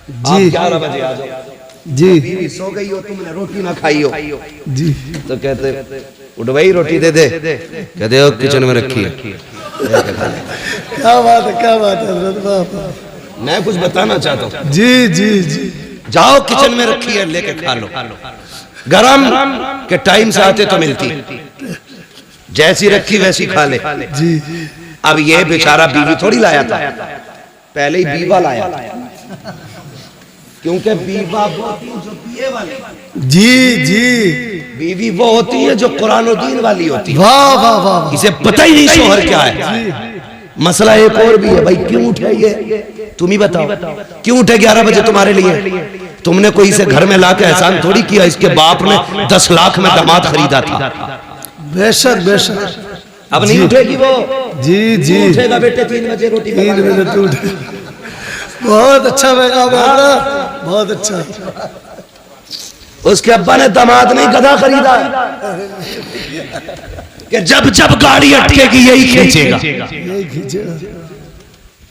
जी, 11 बजे आ जाओ जी, बीवी सो गई हो, तुमने रोटी ना खाई हो जी, तो कहते उठ भाई रोटी दे दे, कहते हो किचन में रखी है। क्या बात है, क्या बात है। मैं कुछ बताना चाहता हूँ जी जी जी, जाओ किचन में रखी है, लेके खा लो। गरम के टाइम से आते तो मिलती, जैसी रखी वैसी खा ले जी। अब ये बेचारा बीवी थोड़ी लाया था, पहले ही बीवा लाया था, क्योंकि बीवा वो होती है जो पिए वाली। जी जी, बीवी वो होती है जो कुरान और दीन वाली होती है। वाह वाह वाह, इसे पता ही नहीं शोहर क्या है। मसला एक और भी है भाई, क्यों उठे ये तुम ही बताओ, क्यों उठे 11 बजे तुम्हारे लिए? तुमने कोई इसे घर में लाके एहसान थोड़ी किया, इसके बाप ने 10 लाख में दामाद खरीदा था। बेशक बेशक, अब नहीं उठेगी वो जी जी, उठेगा बेटे 3 बजे रोटी 3 बजे तो उठे। बहुत अच्छा बेटा, बहुत अच्छा। उसके अब्बा ने दामाद नहीं गधा खरीदा कि जब जब गाड़ी अटकेगी यही खींचेगा। यही खींचेगा,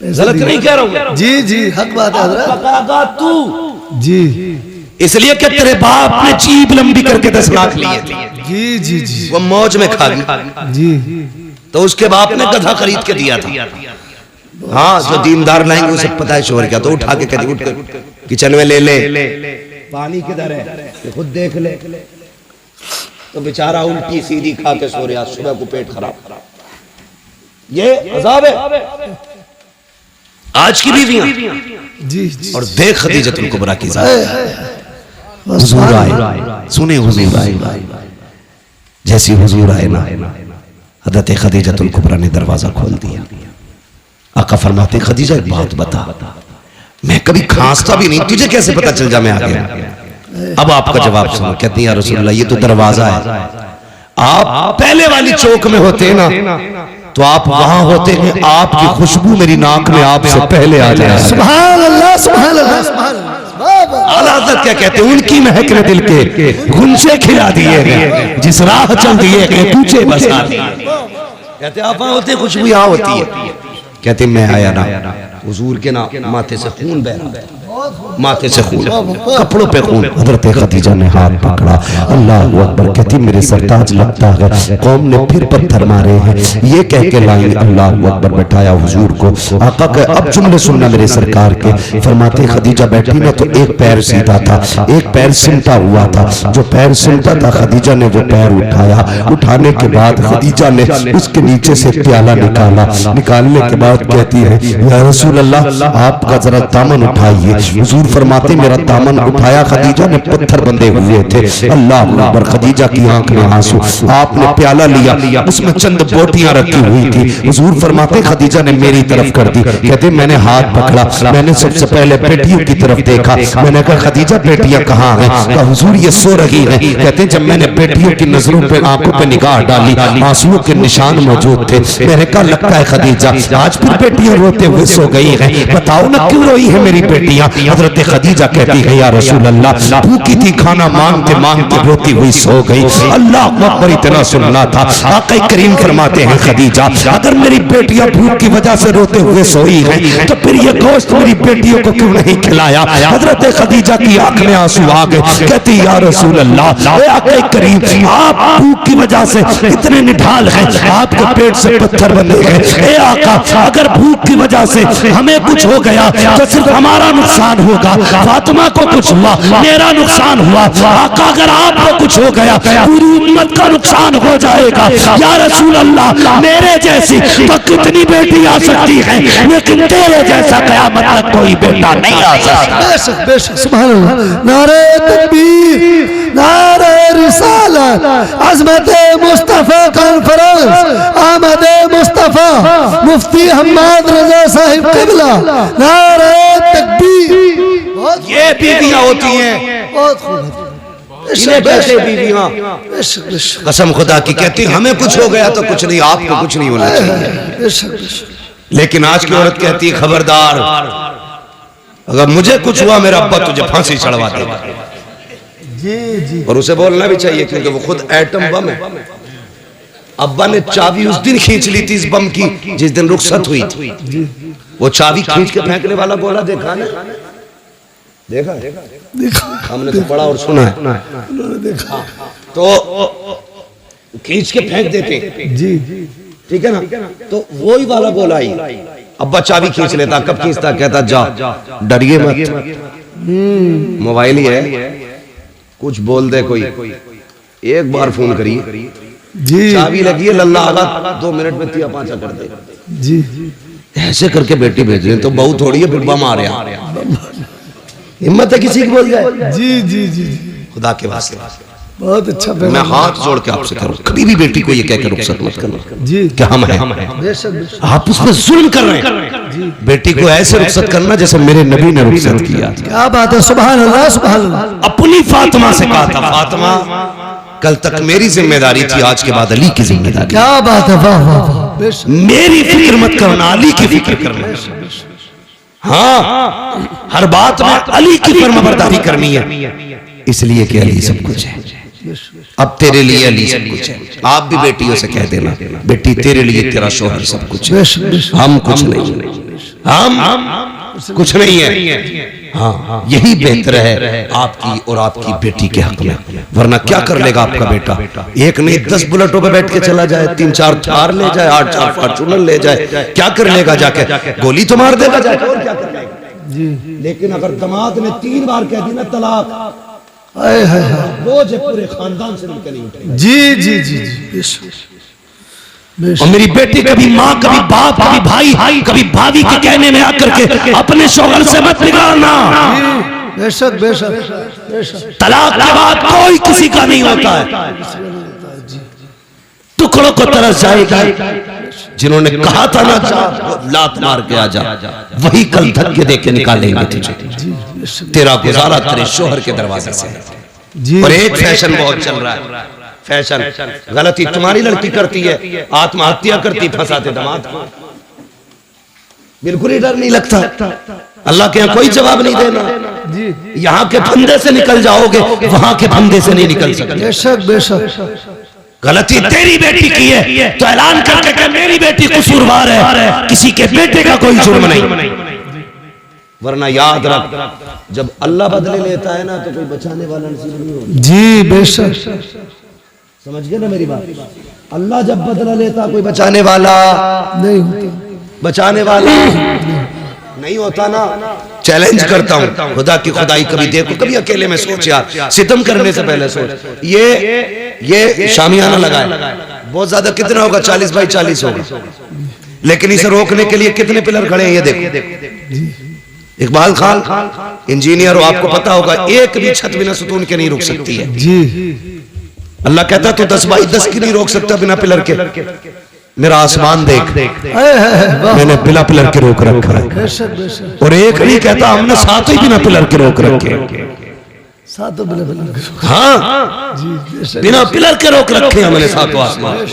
गलत नहीं कह रहा हूँ जी जी, हक बात है हजरत। तू जी, इसलिए कि तेरे बाप ने जीभ लंबी करके 10 लाख लिए थे। जी जी जी, वो मौज में खा गई जी, तो उसके बाप ने गधा खरीद के दिया था। हाँ, जो दीनदार लाएंगे उसे पता है शोहर क्या, तो उठा के कहती उठ कर किचन में ले ले, पानी किधर है ये खुद देख ले। तो बेचारा उल्टी सीधी खा के सो रहा, सुबह को पेट खराब। ये अजाब है आज की बीवियां जी। और देख खदीजतुल कुबरा की जात। हुजूर आए, सुने हुजूर आए, जैसी हुजूर आए ना, हज़रत खदीजतुल कुबरा ने दरवाजा खोल दिया। आका फरमाते खदीजा एक बात बता, मैं कभी खांसता भी नहीं, तुझे कैसे पता चल जा मैं आ गया? अब आपका जवाब सुनो। कहती है या रसूल अल्लाह, ये तो दरवाजा है, आप पहले वाली चौक में होते ना तो आप वहां होते हैं, आपकी खुशबू मेरी नाक में आपसे पहले आ जाए। सुभान अल्लाह, सुभान अल्लाह, सुभान अल्लाह। आला हज़रत क्या कहते हैं, उनकी महक ने दिल के गुंजे खिला दिए हैं, जिस राह चल दिए हैं तुझे बसा दिए। कहते आप वहां होते, खुशबू यहाँ होती है। कहते मैं आया ना, हुजूर के ना माथे से खून बह रहा, माथे से खून, कपड़ों पे खून। हजरत खदीजा ने हाथ पकड़ा, अल्लाह अकबर। कहती मेरे सरताज लगता है कौम ने फिर पत्थर मारे हैं, ये कह के लाई अल्लाह अकबर। बैठाया हुजूर को, आका के अब जुमले सुनना मेरे सरकार के। फरमाते खदीजा बैठी ना तो एक पैर सीधा था, एक पैर सिमटा हुआ था। जो पैर सिमटा था खदीजा ने वो पैर उठाया, उठाने के बाद खदीजा ने उसके नीचे से प्याला निकाला। निकालने के बाद कहती है या रसूल अल्लाह आपका जरा दामन उठाइए। हुजूर फरमाते मेरा दामन उठाया, खदीजा ने पत्थर बंधे हुए थे। अल्लाह अकबर। खदीजा की आंख में आंसू। आपने प्याला लिया, उसमें चंद बोटियां रखी हुई थी। हुजूर फरमाते खदीजा ने मेरी तरफ कर दी। कहते मैंने हाथ पकड़ा, मैंने सबसे पहले बेटियों की तरफ देखा। मैंने कहा खदीजा बेटियां कहाँ हैं? कहा हुजूर ये सो रही हैं। कहते जब मैंने बेटियों की नजरों पे आंखों पे निगाह डाली, आंसुओं के निशान मौजूद थे। मैंने कहा लगता है खदीजा आज फिर बेटियां रोते हुए सो गई हैं, बताओ ना क्यों रोई है मेरी बेटियां? हजरत खदीजा कहती है या रसूल अल्लाह भूखी थी, खाना मांगते मांगते रोती हुई सो गई। अल्लाह अकबर। इतना सुनना था। आका करीम फरमाते हैं खदीजा अगर मेरी बेटियां भूख की वजह से रोते हुए सोई हैं तो फिर ये गोश्त मेरी बेटियों को क्यों नहीं खिलाया? हजरत खदीजा की आंख में आंसू आ गए। कहती या रसूल अल्लाह आका करीम आप भूख की वजह से इतने निढाल हैं, आपके पेट से पत्थर बंधे गए। आका अगर भूख की वजह से हमें कुछ हो गया तो सिर्फ हमारा नुकसान होगा, फातिमा को कुछ हुआ मेरा नुकसान हुआ। आका अगर आपको कुछ हो गया पूरी उम्मत का नुकसान हो जाएगा। या रसूल अल्लाह मेरे जैसी तो कितनी बेटी आ सकती है, लेकिन तेरे जैसा कयामत तक कोई बेटा नहीं आ सकता। बेशक बेशक, सुभान अल्लाह। नारे तकबीर, नारे रिसालत, अज़मत मुस्तफा कॉन्फ्रेंस, आमद मुस्तफा मुफ्ती हम्माद रजा साहिब क़िबला। नारे तकबीर। ये बीवियां होती हैं, बहुत खूब। इन्हें कहते बीवियां। कसम खुदा की कहती हमें कुछ हो गया तो कुछ नहीं, आपको कुछ नहीं होना चाहिए। लेकिन आज की औरत कहती है खबरदार, अगर मुझे कुछ हुआ मेरा अब्बा तुझे फांसी चढ़वा देगा। और उसे बोलना भी चाहिए क्योंकि वो खुद एटम बम है। अब्बा ने चाबी उस दिन खींच ली थी इस बम की जिस दिन रुखसत हुई थी। वो चाबी खींच के फेंकने वाला गोला देखा ना, देखा हमने तो पढ़ा और सुना है। देखा तो खींच के फेंक देते जी, ठीक है ना। तो वही वाला गोला ही अब्बा चाबी खींच लेता। कब खींचता? कहता जा डरिए मत, मोबाइल ही है, कुछ बोल दे कोई, एक बार फोन करिए जी, चाबी लगी है, लल्ला आगा 2 मिनट में 3-5 कर दे जी। ऐसे करके बेटी भेज रहे तो बहुत थोड़ी है, फिर बम आ रहा, हिम्मत है किसी की बोल जाए जी जी जी। खुदा के वास्ते बहुत अच्छा, मैं हाथ जोड़ के आपसे करूं कभी भी बेटी को ये कह के रुखसत मत करना जी कि हम हैं। आप उस पर जुल्म कर रहे हैं। बेटी को ऐसे रुखसत करना जैसे मेरे नबी ने रुखसत किया। क्या बात है, सुभान अल्लाह सुभान अल्लाह। अपनी फातिमा से कहा था फातिमा कल तक मेरी जिम्मेदारी थी, आज के बाद अली की जिम्मेदारी। क्या बात है, वाह वाह। मेरी फिक्र मत करना, अली की फिक्र करना। हाँ, हर बात में अली की फरमाबरदारी करनी है, इसलिए कि अली सब कुछ है। अब तेरे लिए अली सब कुछ है। आप भी बेटियों से कह देना बेटी तेरे लिए तेरा शौहर सब कुछ है, हम कुछ नहीं, हम कुछ नहीं है। हाँ, यही बेहतर है आपकी और आपकी बेटी के हक में। वरना क्या कर लेगा आपका बेटा? एक नहीं 10 बुलेटों पे बैठ के चला जाए, 3-4 थार ले जाए, 8-4 फॉर्च्यूनर ले जाए, क्या कर लेगा? जाके गोली तो मार देगा जाके, और क्या कर लेगा जी। लेकिन अगर दामाद ने 3 बार कह दी ना तलाक, वो जो पूरे खानदान से निकली उठेगी जी जी जी। और मेरी बेटी कभी माँ, कभी बाप, कभी भाई, कभी भाभी के कहने में आकर के अपने शौहर से मत बिगाड़ना। बेशक बेशक, तलाक के बाद कोई किसी का नहीं होता है, टुकड़ों को तरस जाएगा। जिन्होंने कहा था ना लात मार के आजा, वही कल धक्के दे के निकालेंगे तुझे। तेरा गुजारा तेरे शौहर के दरवाजे से। और एक फैशन बहुत चल रहा है, फैशन गलती तुम्हारी लड़की करती है, आत्महत्या करती, फंसाते दामाद को। बिल्कुल ही डर नहीं लगता। अल्लाह के यहाँ कोई जवाब नहीं देना। यहाँ के फंदे से निकल जाओगे, वहां के फंदे से नहीं निकल सकते। बेशक बेशक, गलती तेरी बेटी की है तो ऐलान करके कि मेरी बेटी कसूरवार है, किसी के बेटे का कोई जुर्म नहीं। वरना याद रख, जब अल्लाह बदले लेता है ना तो कोई बचाने वाला नसीब नहीं होता जी। बेशक, समझ गए ना मेरी बात? अल्लाह जब बदला लेता कोई बचाने वाला नहीं होता, बचाने वाला नहीं होता ना। चैलेंज करता हूं, खुदा की खुदाई कभी देखो, कभी अकेले में सोच यार, सितम करने से पहले सोच। ये शामियाना लगा है, बहुत ज्यादा कितना होगा? 40 बाई 40 होगा, लेकिन इसे रोकने के लिए कितने पिलर खड़े हैं ये देखो। इकबाल खान इंजीनियर हो, आपको पता होगा एक भी छत बिना सुतून के नहीं रुक सकती है जी। अल्लाह कहता तो 10 बाई 10 की नहीं रोक सकता बिना पिलर के। मेरा आसमान देख, मैंने बिना पिलर के रोक रखा है। और एक नहीं कहता हमने 7 ही बिना पिलर के रोक रखे। 7 बिना पिलर के, हाँ बिना पिलर के रोक रखे हमने 7 आसमान।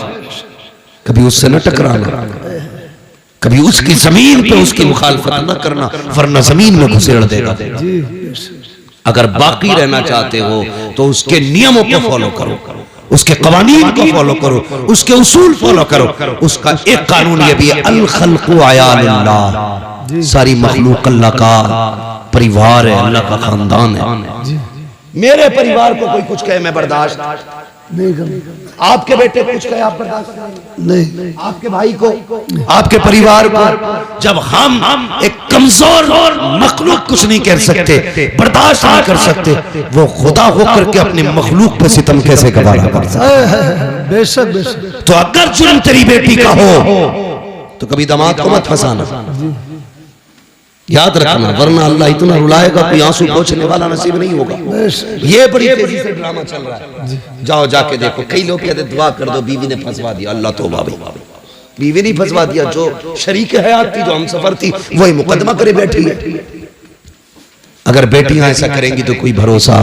कभी उससे न टकराना, कभी उसकी जमीन पे उसकी मुखालफत न करना, वरना जमीन में घुसेड़ देगा। अगर बाकी रहना चाहते हो तो उसके नियमों को फॉलो करो, उसके कवानीन को फॉलो करो, उसके उसूल फॉलो करो। उसका एक कानून ये भी है, अल खल्क़ु अयालुल्लाह, सारी मखलूक अल्लाह का परिवार है, अल्लाह का खानदान है। मेरे परिवार को कोई कुछ कहे मैं बर्दाश्त नहीं करूंगा, आपके बेटे कुछ कहे आप बर्दाश्त नहीं, आपके भाई को, आपके परिवार को। जब हम एक कमजोर मखलूक कुछ नहीं कर सकते, बर्दाश्त नहीं कर सकते, वो खुदा होकर के अपने मखलूक पे सितम कैसे गवारा कर सकता है? बेशक बेशक। तो अगर जुर्म तेरी बेटी का हो तो कभी दामाद को मत फंसाना, याद रखना, वरना अल्लाह इतना रुलाएगा कोई आंसू पोंछने वाला नसीब नहीं होगा। ये बड़ी तेजी से ड्रामा चल रहा है, जाओ जाके देखो। कई लोग कहते दुआ कर दो, बीवी ने फंसवा दिया। अल्लाह तौबा भाई, बीवी नहीं फंसवा दिया, जो शरीक हयात थी, जो हम सफर थी, वही मुकदमा करे बैठी है। अगर बेटियां ऐसा करेंगी तो कोई भरोसा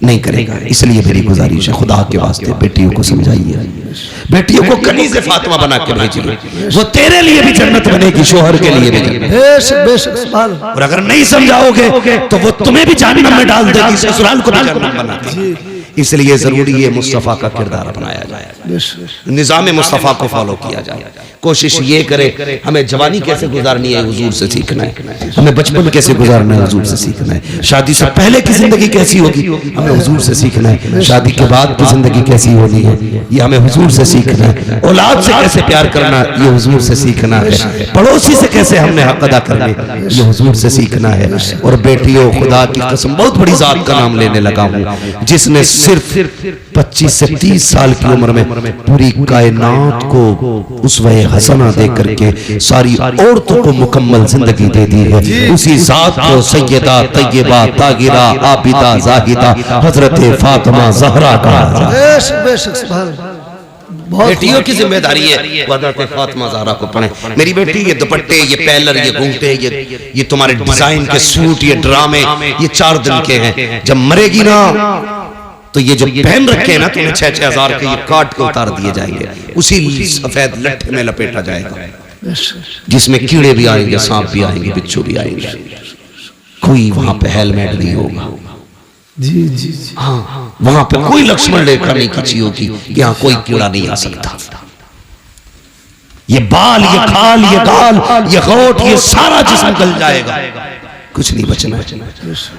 नहीं करेगा। इसलिए मेरी गुजारिश है, खुदा के वास्ते बेटियों को समझाइए, बेटियों को कनीज़े फातिमा बना के भेजिए, वो तेरे लिए भी जन्नत बनेगी, शोहर के लिए भी जन्नत। बेशक बेशक सुभान। और अगर नहीं समझाओगे तो वो तुम्हें भी जहन्नम में डाल देगी, ससुराल को भी जहन्नम बना देगी। इसलिए जरूरी है मुस्तफा का किरदार अपनाया जाए, निजाम मुस्तफा को फॉलो किया जाए। कोशिश ये करे, हमें जवानी कैसे गुजारनी है हुजूर से सीखना है, हमें बचपन कैसे गुजारना है हुजूर से सीखना है, शादी से पहले की जिंदगी कैसी होगी हमें हुजूर से सीखना है, शादी के बाद की जिंदगी कैसी होनी है ये हमें हुजूर से सीखना है, औलाद से कैसे प्यार करना ये हुजूर से सीखना है, पड़ोसी से कैसे हमने हक अदा करने ये हुजूर से सीखना है। और बेटियों, खुदा की कसम बहुत बड़ी जात का नाम लेने लगा हूँ जिसने सिर्फ 25 से 30 साल की उम्र में पूरी कायनात को उसवे हसना दे करके सारी औरतों को मुकम्मल जिंदगी दे दी है। उसी जात को सैयदा तैयबा तागिरा आबिदा जाहिदा हजरत फातिमा जहरा कहा। बेशक बेशक सुभान। बेटियों की जिम्मेदारी है हजरत फातिमा ज़हरा को पढ़े। मेरी बेटी, ये दुपट्टे, ये पैलर, ये घूंघटे, ये तुम्हारे डिजाइन के सूट, ये ड्रामे, ये 4 दिन के हैं। जब मरेगी ना तो ये जो पहन रखे हैं ना तुम्हें 6-6 हज़ार के, ये काट के उतार दिए जाएंगे, उसी सफेद लट्ठे में लपेटा जाएगा जिसमें कीड़े भी आएंगे, सांप भी आएंगे, बिच्छू भी आएंगे। कोई वहां पे हेलमेट नहीं होगा। जी जी हाँ, वहां पे कोई लक्ष्मण रेखा नहीं खींची होगी कि यहाँ कोई कीड़ा नहीं आ सकता। ये बाल, ये खाल, ये गाल, ये होठ, ये सारा जिस्म गल जाएगा, कुछ नहीं बचना।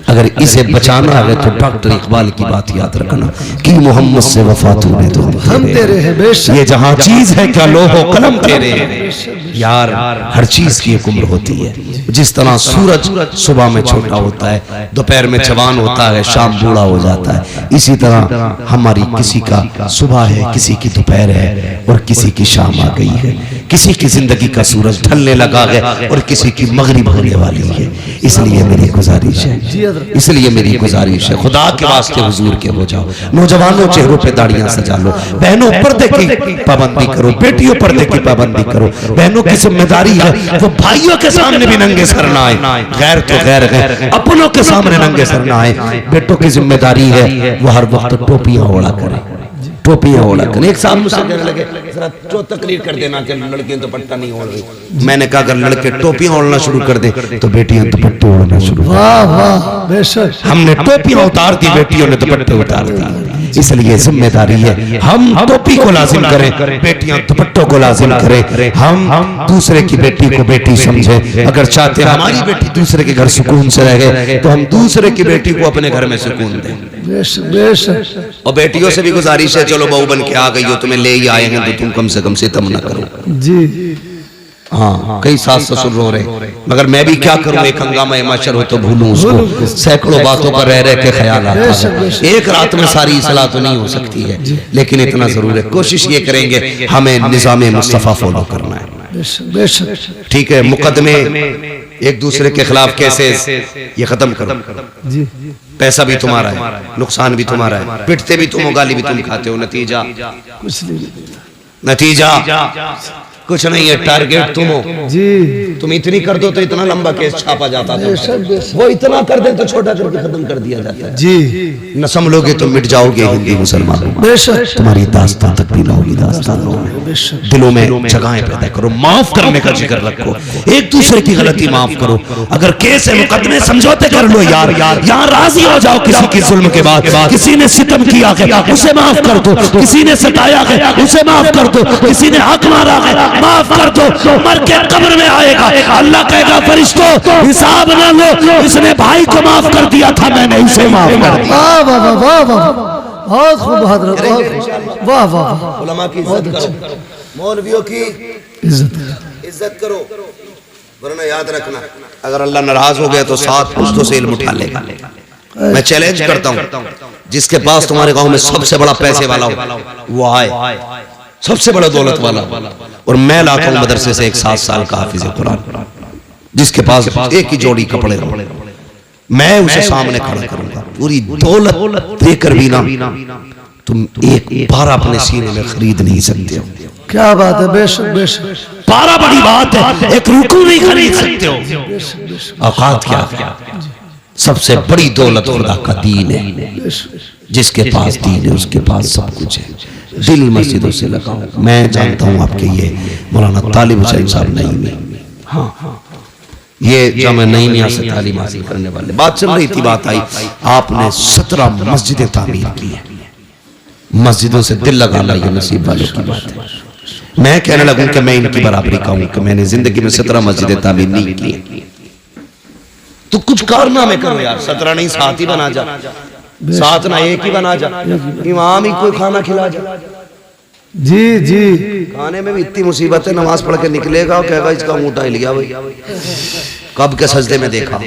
अगर इसे बचाना है तो डॉक्टर इकबाल की बात याद रखना कि मोहम्मद से वफा तूने तो हम तेरे हैं। बेशक ये जहां चीज है क्या लोहो कलम तेरे हैं यार। हर चीज की एक उम्र होती है। जिस तरह सूरज सुबह में छोटा होता है, दोपहर में जवान होता है, शाम बूढ़ा हो जाता है, इसी तरह हमारी किसी का सुबह है, किसी की दोपहर है और किसी की शाम आ गई है। किसी की जिंदगी का सूरज ढलने लगा है और किसी की मगरिब होने वाली है। इसलिए मेरी गुजारिश है, इसलिए मेरी गुजारिश है, खुदा के वास्ते हुजूर के हो जाओ। नौजवानों चेहरों पे दाढ़ियां सजा लो, बहनों पर्दे की पाबंदी करो, बेटियों पर्दे की पाबंदी करो। बहनों की जिम्मेदारी है वो भाइयों के सामने भी नंगे सर ना आए, गैर तो गैर है, अपनों के सामने नंगे सर ना आए। बेटों की जिम्मेदारी है वो हर वक्त टोपियां ओढ़ा करे, टोपियां ओढ़ा करे। एक साल मुझसे कहने लगे जरा तो तकरीर कर देना कि लड़कियां दुपट्टा नहीं ओढ़ रही। मैंने कहा अगर लड़के टोपियां ओढ़ना शुरू कर दे तो बेटियां दुपट्टे ओढ़ना शुरू। वाह वाह बेशक। हमने टोपियां उतार दी, बेटियों ने दुपट्टे उतार दिए। इसलिए जिम्मेदारी है हम टोपी को लाजिम करें, बेटियां दुपट्टों को लाजिम करें। हम दूसरे की बेटी को बेटी समझे। अगर चाहते हैं हमारी बेटी दूसरे के घर सुकून से रहे तो हम दूसरे की बेटी को अपने घर में सुकून दें। बेशक बेशक। और बेटियों से भी गुजारिश है, चलो बहू बन के आ गई हो, तुम्हें ले ही आए हैं तो तुम कम से कम सितम ना करो। जी हाँ, कई सास ससुर रो रहे, मगर मैं भी क्या करूं, एक हंगामा माशर हो तो भूलूं उसको। सैकड़ों बातों पर रह के ख्याल आता है। एक रात में सारी इस्लाह तो नहीं हो सकती है, लेकिन इतना जरूर है, कोशिश ये करेंगे हमें निजाम मुस्तफा फॉलो करना है। ठीक है, मुकदमे एक दूसरे के खिलाफ केसेस ये खत्म करो। जी पैसा भी तुम्हारा है, नुकसान भी तुम्हारा है, पिटते भी तुम हो, गाली भी तुम खाते हो, नतीजा कुछ नहीं, नतीजा कुछ नहीं है। टारगेट तुम हो जी। तुम इतनी कर दो तो इतना लंबा केस छापा जाता था, वो इतना कर दे तो छोटा करके खत्म कर दिया जाता है। जी न संभलोगे तो मिट जाओगे हिंदी मुसलमानों। बेशक तुम्हारी दास्तान तक भी ना होगी, दास्तानों में दिलों में जगहें पैदा करो, माफ करने का जिक्र रखो, एक दूसरे की गलती माफ करो। अगर केस है मुकदमे समझौते कर लो यार, यहाँ राजी हो जाओ। किसी की जुल्म के बाद किसी ने सितम किया है उसे माफ कर दो, किसी ने सताया है उसे माफ कर दो, किसी ने हक मारा है माफ कर दो। मर के कब्र में आएगा, अल्लाह कहेगा फरिश्तों हिसाब ना लो, इसने भाई को माफ कर दिया था, मैंने इसे माफ कर दिया। वाह वाह वाह वाह, बहुत खूब हजरत, वाह वाह। उलमा की इज्जत करो, मौलवियों की इज्जत करो, वरना याद रखना अगर अल्लाह नाराज हो गया तो 7 पुश्तों से इल्म उठा लेगा। मैं चैलेंज करता हूँ, जिसके पास तुम्हारे गांव में सबसे बड़ा पैसे वाला हो वो आए, सबसे बड़ा दौलत वाला, और मैं लाता हूं मदरसे से एक 7 साल का हाफिज कुरान, जिसके पास एक ही जोड़ी कपड़े हो, मैं उसे सामने खड़ा करूंगा। पूरी दौलत देकर भी ना तुम एक पारा अपने सीने में खरीद नहीं सकते हो। क्या बात है, बेशक बेशक। पारा बड़ी बात है, एक रुकू नहीं खरीद सकते हो। औकात क्या सबसे बड़ी दौलत खुदा का दीन है। जिसके पास दीन है उसके पास सब कुछ है। दिल मस्जिदों से लगाओ। मैं जानता हूं आपके ये मौलाना तालिब हुसैन साहब नहीं में, हाँ ये जो मैं नहीं से तालीम हासिल करने वाले, बात चल रही थी, बात आई, आपने 17 मस्जिदें तामीर की है। मस्जिदों से दिल लगाना ये नसीब वालों की बात है। मैं कहने लगूं कि मैं इनकी बराबरी कहूं कि मैंने जिंदगी में 17 मस्जिदें तामीर नहीं की, तो कुछ कारनामे करो यार। 17 नहीं 7 ही बना जा, 7 ना 1 ही बना जा, इमाम ही कोई खाना खिला जा। जी जी, खाने में भी इतनी मुसीबत है, नमाज पढ़ के निकलेगा और कहेगा इसका ऊँटा हिल गया भाई, कब के सजदे में देखा।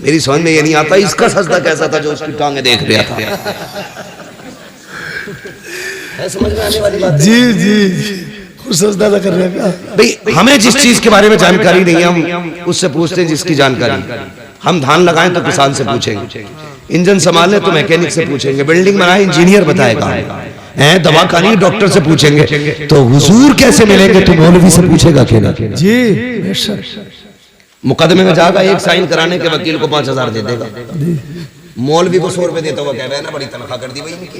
मेरी समझ में ये नहीं आता इसका सजदा कैसा था जो उसकी टांगे देख रहा था। समझ में आने वाली बात है? जी जी, खुद सजदा कर रहे हैं भाई। हमें जिस चीज के बारे में जानकारी नहीं है हम उससे पूछते हैं जिसकी जानकारी। हम धान लगाएं तो किसान से पूछेंगे, इंजन संभालें तो मैकेनिक से पूछेंगे, बिल्डिंग बनाए इंजीनियर बताएगा, दवा खानी डॉक्टर से पूछेंगे, तो हुजूर कैसे मिलेंगे तो मौलवी से पूछेगा क्यों ना? जी, मुकदमे में जाएगा, एक साइन कराने के वकील को 5000 दे देगा, मौलवी को 100 रुपए देता हुआ कह रहे हैं ना बड़ी तनख्वाह कर दी भाई इनकी।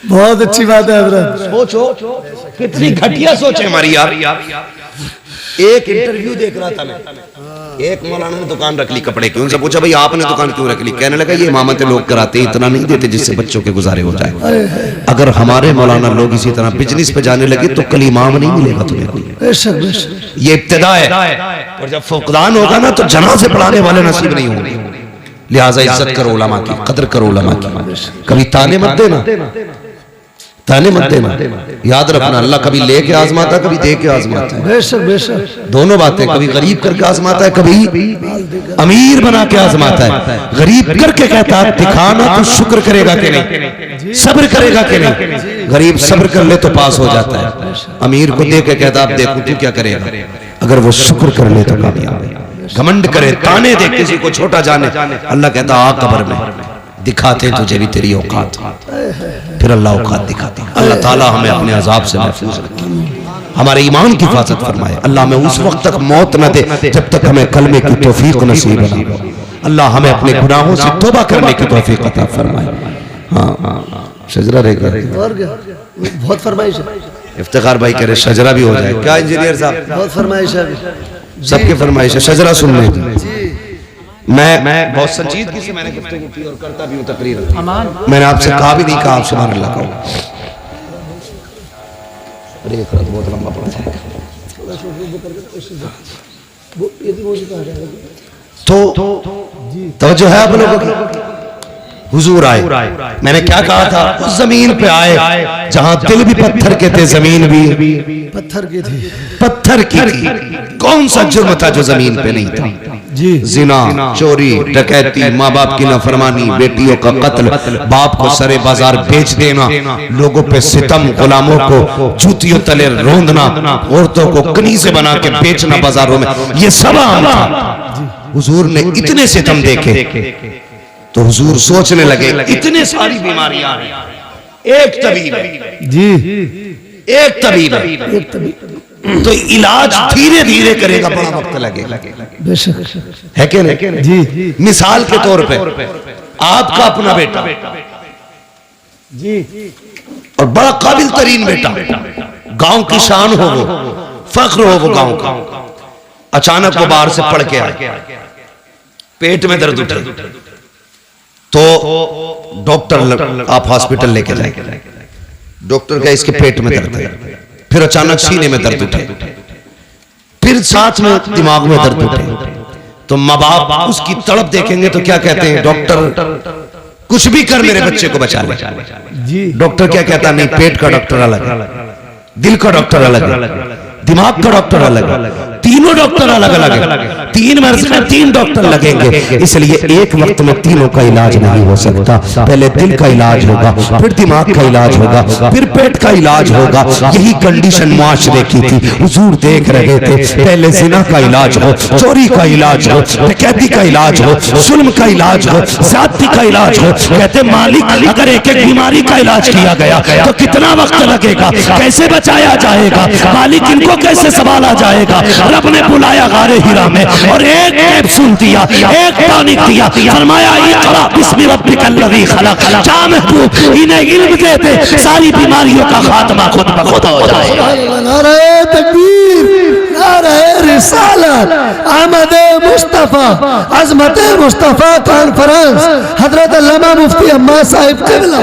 बहुत अच्छी बात है हजरत। सोचो कितनी घटिया सोच है हमारी यार। एक इंटरव्यू देख रहा था मैं, एक मौलाना ने दुकान रख ली कपड़े की, उनसे पूछा भाई आपने दुकान क्यों रख ली? कहने लगा ये इमामतें लोग कराते हैं, इतना नहीं देते जिससे बच्चों के गुजारे हो जाए। अगर हमारे मौलाना लोग इसी तरह बिजनेस पे जाने लगे तो कल इमाम नहीं मिलेगा तुम्हें कोई। ये इब्तिदा है, और जब फुकदान होगा ना तो जनाजे पढ़ाने वाले नसीब नहीं होंगे। लिहाजा इज्जत करो उलमा की, कदर करो उलमा की। कभी ताने मत देना, ताने मत देना, याद रखना अल्लाह कभी लेके आजमाता है, कभी दे के आजमाता है। बेशक बेशक, दोनों बातें, कभी गरीब करके आजमाता है, कभी अमीर बना के आजमाता है। गरीब करके कहता है दिखाना तो शुक्र करेगा कि नहीं, सब्र करेगा कि नहीं। गरीब सब्र कर ले तो पास हो जाता है। अमीर को दे के कहता आप देखो तू क्या करेगा, अगर वो शुक्र कर ले तो कामयाब है। घमंड करे, ताने दे, किसी को छोटा जाने, अल्लाह कहता आ कब्र में दिखाते तुझे भी तेरी औकात, फिर अल्लाह औकात दिखाते। अल्लाह ताला हमें अपने अजाब से महफूज रखे, हमारे ईमान की हिफाजत फरमाए। अल्लाह हमें उस वक्त तक मौत न दे जब तक हमें कलमे की तौफीक नसीब न हो। अल्लाह हमें अपने गुनाहों से तौबा करने की तौफीक अता फरमाए। हाँ शजरा रहेगा, बहुत फरमाइश है। इफ्तिखार भाई कह रहे शजरा भी हो जाए क्या? इंजीनियर साहब बहुत फरमाइश है, सबके फरमाइश है शजरा सुनने की। मैं बहुत संजीदगी से मैंने गुफ्तगू की और करता भी हूँ तकरीर। मैंने आपसे कहा भी नहीं कहा आप सुभान अल्लाह कहो। अरे ये तो बहुत लंबा पड़ जाएगा। तो जो है आप लोगों की हुजूर आए, मैंने क्या कहा था? उस जमीन पे आए जहां दिल भी पत्थर के थे, जमीन भी पत्थर की थी, पत्थर की थी। कौन सा जुर्म था जो जमीन पे नहीं था? जी, जिना, चोरी, डकैती, माँ बाप की नाफरमानी, बेटियों का कत्ल, बाप को सरे बाजार बेच देना, लोगों पे सितम, गुलामों को जूतियों तले रोंदना, औरतों को कनीज़े बना के बेचना बाजारों में, ये सब आम था। हुजूर ने इतने सितम देखे तो हुजूर सोचने लगे इतने सारी बीमारियां हैं, एक तबीब है जी, एक तबीब है, तो इलाज धीरे धीरे करेगा, बड़ा वक्त लगेगा, है कि नहीं? जी, मिसाल के तौर पे आपका अपना बेटा जी, और बड़ा काबिल तरीन बेटा, गांव की शान हो वो, फख्र हो वो गांव का, अचानक वो बाहर से पढ़ के आए, पेट में दर्द उठे, तो डॉक्टर आप हॉस्पिटल लेके जाए, डॉक्टर का इसके पेट में दर्द है, फिर अचानक सीने में दर्द उठे, फिर साथ में दिमाग में दर्द उठे, तो माँ बाप उसकी तड़प देखेंगे तो क्या कहते हैं? डॉक्टर कुछ भी कर मेरे बच्चे को बचा ले। जी, डॉक्टर क्या कहता? नहीं, पेट का डॉक्टर अलग है, दिल का डॉक्टर अलग है, दिमाग का डॉक्टर अलग है, तीनों डॉक्टर अलग अलग है, 3 मर्ज में 3 डॉक्टर लगेंगे, इसलिए एक वक्त में तीनों का इलाज नहीं हो सकता। पहले दिल का इलाज होगा, फिर दिमाग का इलाज होगा, फिर पेट का इलाज होगा। यही कंडीशन मुआशरे की थी। हुजूर देख रहे थे पहले जिना का इलाज हो, चोरी का इलाज हो, डकैती का इलाज हो, जुल्म का इलाज हो, ज़्यादती का इलाज हो। कहते मालिक अगर एक एक बीमारी का इलाज किया गया तो कितना वक्त लगेगा, कैसे बचाया जाएगा मालिक, इनको कैसे संभाला जाएगा? रब ने बुलाया गारे हिरा में, और एक कैप्सूल दिया, एक टॉनिक दिया, फरमाया इक़रा बिस्मि रब्बिकल्लज़ी खलक़। जा महबूब, इन्हें इल्म दे दे, सारी बीमारियों का खात्मा खुद ब खुद हो जाए। नारे तकबीर, नारे रिसालत, अहमद मुस्तफा, अजमत मुस्तफा कॉन्फ्रेंस, हजरत अल्लामा मुफ्ती अम्मा साहिब क़िबला।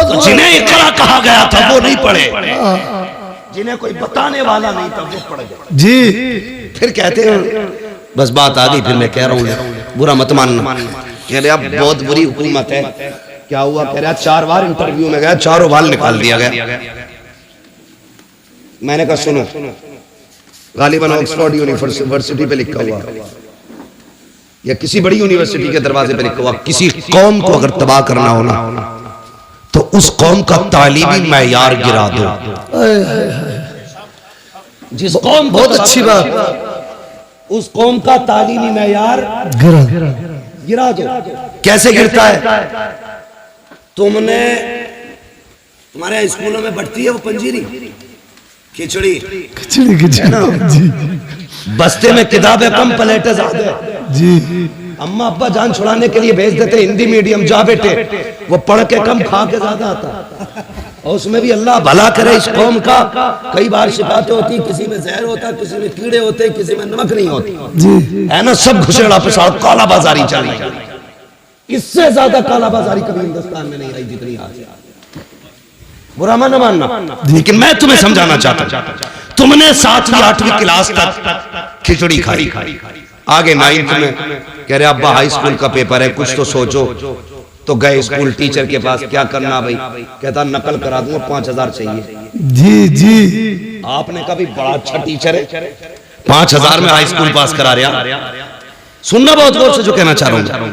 तो जिन्हें इक़रा कहा गया था वो नहीं पढ़े, जिन्हें कोई बताने वाला नहीं था वो पढ़ गए जी। फिर कहते हैं बस बात आ गई, फिर मैं कह रहा हूँ बुरा मत मानना। कह रहे अब बहुत बुरी हुकूमत है। क्या हुआ? कह रहा 4 बार इंटरव्यू में गया, चारों बार निकाल दिया गया। मैंने कहा सुनो, गालिबन ऑक्सफोर्ड यूनिवर्सिटी पे लिखा हुआ या किसी बड़ी यूनिवर्सिटी के दरवाजे पे लिखा हुआ, किसी कौम को अगर तबाह करना हो ना तो उस कौम का तालीमी मैयार गिरा दो। जिस कौम, बहुत अच्छी बात, उस कौम का तालीमी मैयार गिरा दो। कैसे गिरता है? तुम्हारे स्कूलों में बढ़ती है वो पंजीरी, खिचड़ी खिचड़ी ना, बस्ते में किताबें कम, प्लेटें ज्यादा जी। अम्मा अब्बा जान छुड़ाने के लिए भेज देते हिंदी मीडियम, जा बेटे, वो पढ़ के कम खा के ज्यादा आता। और उसमें भी अल्लाह भला करे इस कौम का, कई बार शिकायतें होती, किसी में जहर होता, किसी में कीड़े होते, किसी में नमक नहीं होती जी। है ना, सब घुसेड़ा पिसाड़, काला बाजारी चल रही। इससे ज्यादा काला बाजारी कभी हिंदुस्तान में नहीं आई जितनी आज। बुरा मन मानना, लेकिन मैं तुम्हें समझाना चाहता हूं, तुमने 7वीं 8वीं क्लास तक खिचड़ी खाई, आगे 9th में कह रहे अब्बा हाई स्कूल का पेपर है, कुछ तो सोचो। तो गए स्कूल टीचर के पास, क्या करना भाई? कहता नकल करा दूंगा, 5000 चाहिए। जी जी। आपने कभी बड़ा अच्छा टीचर है, 5000 में हाई स्कूल पास करा रहा। सुनना बहुत गौर से जो कहना चाह रहा हूं,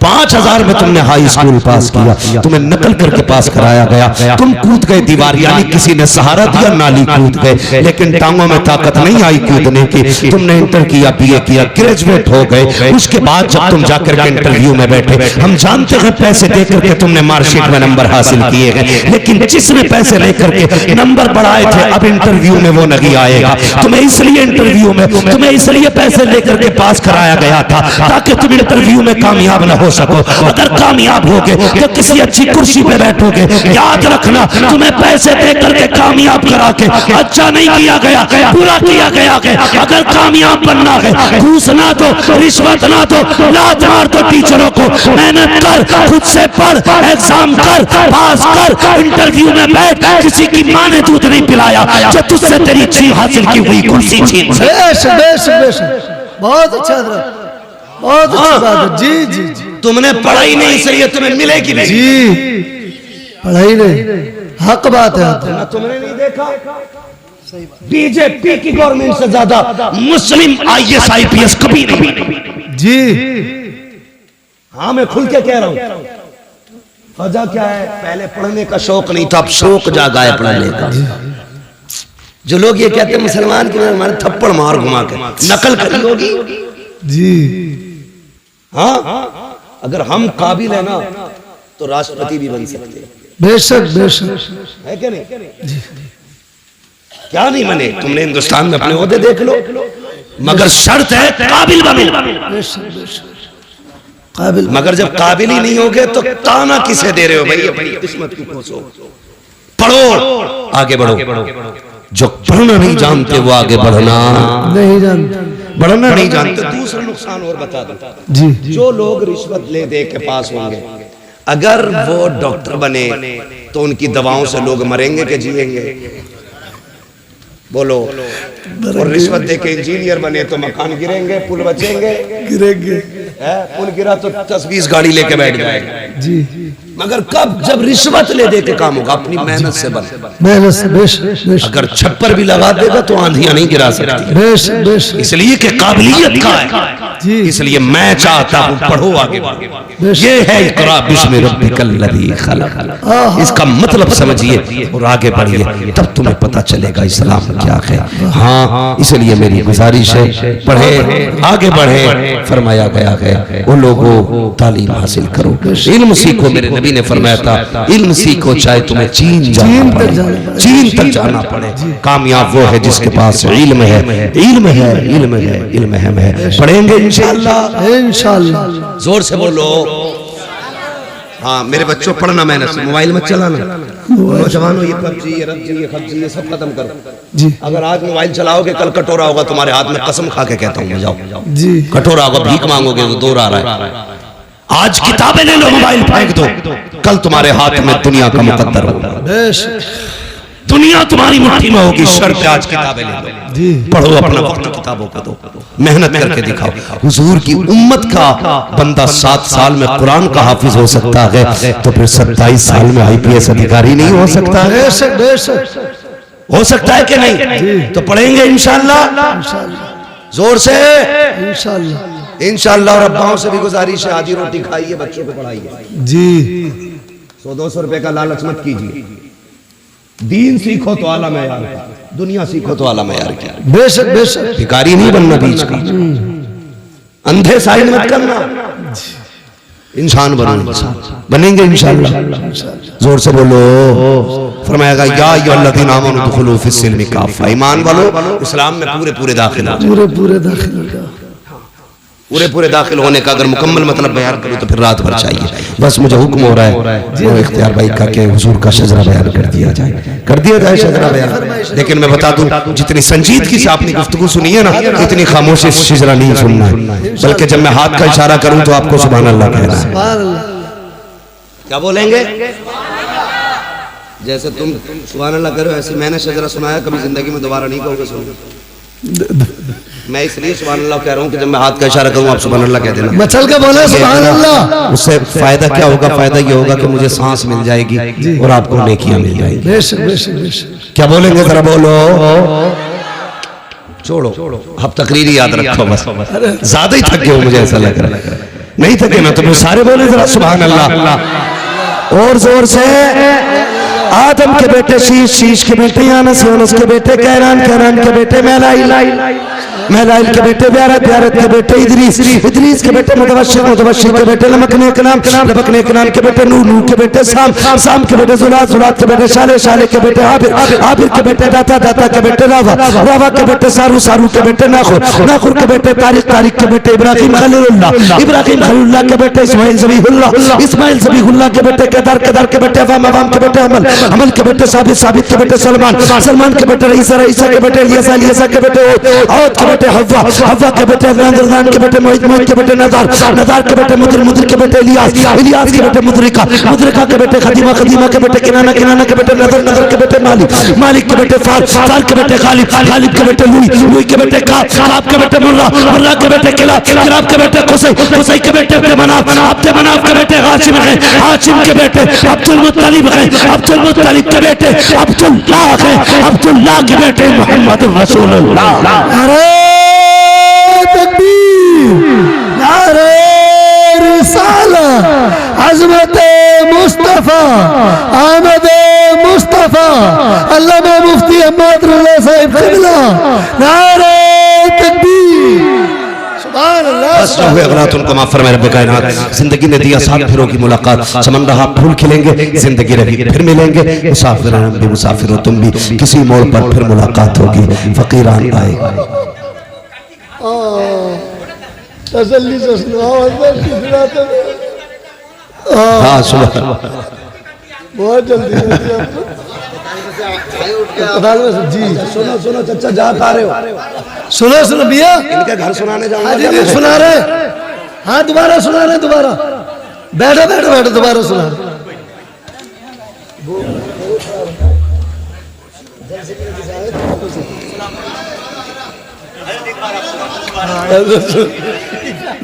5000 में तुमने हाई स्कूल पास किया, तुम्हें नकल करके पास कराया गया, तुम कूद गए दीवार, यानी किसी ने सहारा दिया, नाली कूद गए, लेकिन टांगों में ताकत नहीं आई कूदने की। तुमने इंटर किया, बीए किया, ग्रेजुएट हो गए। उसके बाद जब तुम जाकर के इंटरव्यू में बैठे, हम जानते हैं पैसे देकर के तुमने मार्कशीट में नंबर हासिल किए हैं, लेकिन जिसने पैसे लेकर के नंबर बढ़ाए थे, अब इंटरव्यू में वो नहीं आएगा। तुम्हें इसलिए इंटरव्यू में, तुम्हें इसलिए पैसे लेकर के पास कराया गया था ताकि तुम इंटरव्यू में कामयाब न हो सको। अगर कामयाब होगे तो किसी अच्छी कुर्सी पे बैठोगे। याद रखना, तुम्हें पैसे दे करके कामयाब करा के अच्छा नहीं किया गया, पूरा किया गया। अगर कामयाब बनना है, घूस ना दो, रिश्वत ना दो, लात मार दो टीचरों को, मेहनत कर, खुद से पढ़, एग्जाम कर, पास कर, इंटरव्यू में बैठ। किसी की माँ ने दूध नहीं पिलाया जो तुझसे तेरी ची हासिल की हुई कुर्सी छीन सके। बहुत अच्छा, बहुत अच्छी बात है। जी जी जी। तुमने पढ़ाई नहीं, इसलिए तुम्हें मिलेगी नहीं जी। पढ़ाई नहीं, हक बात है। ना तुमने नहीं देखा, बीजेपी की गवर्नमेंट से ज्यादा मुस्लिम IAS IPS कभी नहीं जी। हाँ मैं खुल के कह रहा हूँ। वजह क्या है? पहले पढ़ने का शौक नहीं था, अब शौक जागा है पढ़ने का। जो लोग ये कहते हैं मुसलमान की हमारे थप्पड़ मार घुमा के नकल करी होगी जी। हाँ, अगर हम काबिल है ना तो राष्ट्रपति भी बन सकते हैं। बेशक बेशक, है क्या नहीं? क्या नहीं बने? तुमने हिंदुस्तान में अपने ओहदे देख लो, मगर शर्त है काबिल बनो। काबिल, मगर जब काबिल ही नहीं होगे तो ताना किसे दे रहे हो भाई? अपनी किस्मत को कोसो, पढ़ो, आगे बढ़ो। जो पढ़ना नहीं जानते वो आगे बढ़ना नहीं जानते, बढ़ना नहीं जानते। दूसरा नुकसान और बता दो जी। जो लोग रिश्वत ले दे के पास होंगे, अगर वो डॉक्टर बने तो उनकी दवाओं से लोग मरेंगे कि जिएंगे? बोलो। और रिश्वत दे के इंजीनियर बने तो मकान गिरेंगे, पुल बचेंगे? गिरेंगे। पुल गिरा तो 10-20 गाड़ी लेके बैठ जाएगा जी। मगर कब? जब रिश्वत ले दे के काम होगा, अपनी मेहनत से बन। मेहनत से, बेशक। अगर छप्पर भी लगा देगा तो आंधियां नहीं गिरा सकती, बेशक बेशक। इसलिए कि काबिलियत का है। इसलिए मैं चाहता हूँ पढ़ो आगे। ये है इक़रा बिस्मि रब्बिकल लज़ी खलक़। इसका मतलब समझिए और आगे बढ़िए, तब तुम्हें पता चलेगा इस्लाम क्या है। हाँ, इसलिए मेरी गुजारिश है पढ़े, आगे बढ़े। फरमाया गया है वो लोगों तालीम हासिल करो, इल्म सीखो। मेरे नबी ने फरमाया था इल्म सीखो चाहे तुम्हें चीन तक जाना पड़े। कामयाब वो है जिसके पास इल्म है, इल्म है, इल्म है, इल्म है। पढ़ेंगे इंशाअल्लाह, इंशाअल्लाह। जोर से बोलो। हाँ मेरे बच्चों, पढ़ना मैंने, मोबाइल मत चलाना। नौजवानों ये पबजी, ये रब्जी, ये खबजी, ये सब खत्म करो जी। अगर आज मोबाइल चलाओगे कल कटोरा होगा तुम्हारे हाथ में, कसम खा के कहता हूँ। जाओ जी, कटोरा होगा, भीख मांगोगे तो दौर आ रहा है। आज किताबें ले लो, मोबाइल फेंक दो, कल तुम्हारे हाथ में दुनिया का मुकद्दर होगा। दुनिया तुम्हारी मुट्ठी में होगी। शर्त आज किताबें ले लो जी। पढ़ो, अपना वक्त किताबों को दो, मेहनत करके दिखाओ। हुजूर की उम्मत का बंदा 7 साल में कुरान का हाफिज हो सकता है, तो फिर 27 साल में IPS अधिकारी नहीं हो सकता है? हो सकता है कि नहीं? तो पढ़ेंगे इंशाअल्लाह, जोर से इंशाअल्लाह, इंशाअल्लाह। और अब्बाओं से भी गुजारिश है, आधी रोटी खाइए, बच्चों को पढ़ाइए जी। 100-200 रुपए का लालच मत कीजिए। दीन सीखो तो आला मयार का, दुनिया सीखो तो आला मयार क्या। बेशक बेशक, भिखारी नहीं बनना बीच का, अंधे साइड मत करना, इंसान बनो, बनेंगे इंशाअल्लाह। जोर से बोलो। फरमाएगा या अय्युहल्लज़ीना आमनू उदखुलू फिस्सिल्मि काफ़ा। ईमान वालो, इस्लाम में पूरे पूरे दाखिल हो, पूरे दाखिल हो जाओ। पूरे दाखिल होने का अगर मुकम्मल मतलब बयान करूं तो फिर रात भर चाहिए। बस मुझे हुक्म हो रहा है वो इख्तियार भाई का के हुजूर का शजरा बयान कर दिया जाए, शजरा बयान। लेकिन मैं बता दूं, जितनी संजीदगी से आपने गुफ्तगू सुनी है ना, इतनी खामोशी से शजरा नहीं सुनना है। बल्कि जब मैं हाथ का इशारा करूं तो आपको सुभान अल्लाह कहना है। क्या बोलेंगे? जैसे तुम सुभान अल्लाह करो, ऐसे मैंने शजरा सुनाया, कभी जिंदगी में दोबारा नहीं कहोगे सुनो। मैं इसलिए सुभान अल्लाह कह रहा हूँ कि जब मैं हाथ का इशारा करूँ आप सुभान अल्लाह कह देना। मचल के बोले सुभान अल्लाह। उससे फायदा क्या होगा? फायदा ये होगा कि मुझे सांस मिल जाएगी और आपको नेकियां मिल जाएगी। बेशक बेशक बेशक। क्या बोलेंगे जरा बोलो। छोड़ो, अब तकरीरी याद रखो बस, ज्यादा ही थक गए हो मुझे ऐसा लग रहा है। नहीं थके ना तो सारे बोले जरा सुभान अल्लाह और जोर से। आदम के बेटे शीश, शीश के बेटे यानस, यानस के बेटे कैरान, कैरान के बेटे महलाइल, महलाइल के बेटे ब्यारत, ब्यारत के बेटे इदरीस, इदरीस के बेटे मुतवश्शिर, मुतवश्शिर के बेटे लमकने कनाम, लमकने कनाम के बेटे नूह, नूह के बेटे साम, साम के बेटे जुलात, जुलात के बेटे शाले, शाले के बेटे आबिर, आबिर के बेटे दाता, दाता के बेटे रावा, रावा के बेटे सारू, सारू के बेटे नाखुर, नाखुर के बेटे तारिक, तारिक के बेटे इब्राहिम खलीलुल्लाह, इब्राहिम खलीलुल्लाह के बेटे इस्माइल ज़बीहुल्लाह, इस्माइल ज़बीहुल्लाह के बेटे केदार, केदार के बेटे अवाम, अवाम के बेटे अमल, अमल के बेटे साबित, साबित के बेटे सलमान, सलमान के बेटे रईसा, रईसा के बेटे इलियासा, इलियासा के बेटे औद के बेटे हव्वा, हव्वा के बेटे अदनान, अदनान के बेटे मोहित, मोहित के बेटे नज़ार, नज़ार के बेटे मुद्र, मुद्र के बेटे इलियास, इलियास के बेटे मुद्रिका, मुद्रिका के बेटे खदीमा, खदीमा के बेटे किनाना, किनाना के बेटे नज़र, नज़र के बेटे मालिक, मालिक के बेटे फार, फार के बेटे गालिब, गालिब के बेटे लुई, लुई के बेटे काब, काब के बेटे मुर्रा, मुर्रा के बेटे किला, किलाब के बेटे कुसै, कुसै के बेटे अब्दे मनाफ, अब्दे मनाफ के बेटे हाशिम है, हाशिम के बेटे अब्दुल मुत्तलिब है, अब्दुल मुत्तलिब के बेटे अब्दुल्लाह है, अब्दुल्लाह के बेटे मोहम्मद रसूलुल्लाह। नारे तकबीर, नारे रिसाला, अज़मत मुस्तफा, आमद मुस्तफा, अल्लामा मुफ्ती अहमदुल्लाह साहिब क़िबला। नारे तकबीर, सुभान अल्लाह। उनको माफ फरमाए रब्बे कायनात। जिंदगी ने दिया साथ फिरों की मुलाकात, चमन रहा फूल खिलेंगे, जिंदगी रही फिर मिलेंगे। मुसाफिर हम भी, मुसाफिर हो तुम भी, किसी मोड़ पर फिर मुलाकात होगी। फकीरान आएगा। तसल्ली से सुनाओ, हाँ सुबह बहुत जल्दी जी। सुनो सुनो चाचा, जा पा रहे हो? सुनो सुनो भैया, इनके घर सुनाने जाऊंगा। जी सुना रहे। हाँ दोबारा सुना रहे, दोबारा बैठो बैठो बैठो, दोबारा सुना।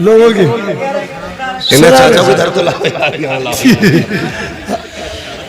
लोगों की चाचा को इधर तो लाओ।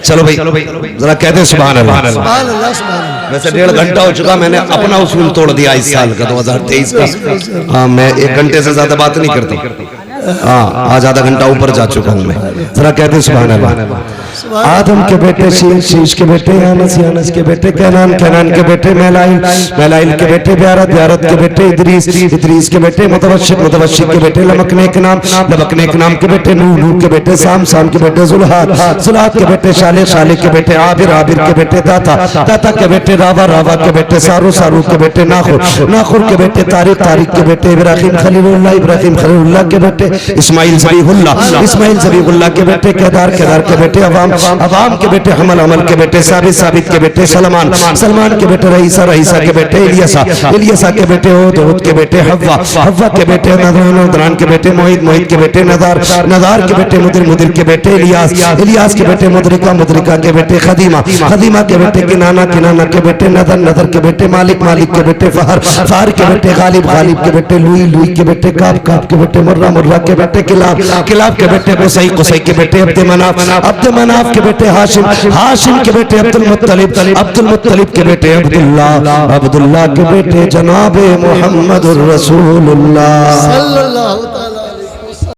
चलो भाई जरा कहते हैं सुभान अल्लाह। सुभान अल्लाह, सुभान अल्लाह। वैसे 1.5 घंटा हो चुका, मैंने अपना उसूल तोड़ दिया इस साल का 2023 का। हाँ, मैं 1 घंटे से ज्यादा बात नहीं करता। हाँ, आज आधा घंटा ऊपर जा चुका हूँ मैं। जरा कहते हैं सुभान अल्लाह। आदम के बेटे शीश, शीश के बेटे यानस, यानस के बेटे कैनान, कैनान के बेटे मैलाइल, मैलाइल के बेटे ब्यारत, ब्यारत के बेटे इदरीस, इदरीस के बेटे मुतवश्शिक, मुतवश्शिक के बेटे लमकने के नाम, लमकने के नाम के बेटे नूह, नूह के बेटे साम, साम के बेटे जुल्हाद, जुल्हाद के बेटे शाले, शाले के बेटे आबिर, आबिर के बेटे दाता, दाता के बेटे रावा, रावा के बेटे सारू, सारू के बेटे नाखुर, नाखुर के बेटे तारिक, तारिक के बेटे इब्राहिम खलीलुल्लाह, इब्राहिम खलीलुल्लाह के बेटे इस्माइल ज़बीहुल्लाह, इस्माइल ज़बीहुल्लाह के बेटे केदार, केदार के बेटे अवाम, अवाम के बेटे हमल, हमल के बेटे साबित, साबित के बेटे सलमान, सलमान के बेटे रईसा, रईसा के बेटे इलियासा, इलियासा के बेटे ओद, ओद के बेटे हव्वा, हव्वा के बेटे नदरान, नदरान के बेटे मोहित, मोहित के बेटे नदार, नदार के बेटे मुदिर, मुदिर के बेटे इलियास, इलियास के बेटे मुदरिका, मुदरिका के बेटे खदीमा, खदीमा के बेटे किनाना, किनाना के बेटे नदर, नदर के बेटे मालिक, मालिक के बेटे फहर, फहर के बेटे गालिब, गालिब के बेटे लुई, लुई के बेटे काब, काब के बेटे मुर्रा, मुर्रा के बेटे किलाब, किलाब के बेटे कुसै, कुसै के बेटे अब्द मनाफ, अब्द मनाफ के बेटे हाशिम, हाशिम के बेटे अब्दुल मुत्तलिब, अब्दुल मुत्तलिब के बेटे अब्दुल्लाह, अब्दुल्लाह के बेटे जनाबे मुहम्मदुर रसूलुल्लाह। सल्लल्लाहु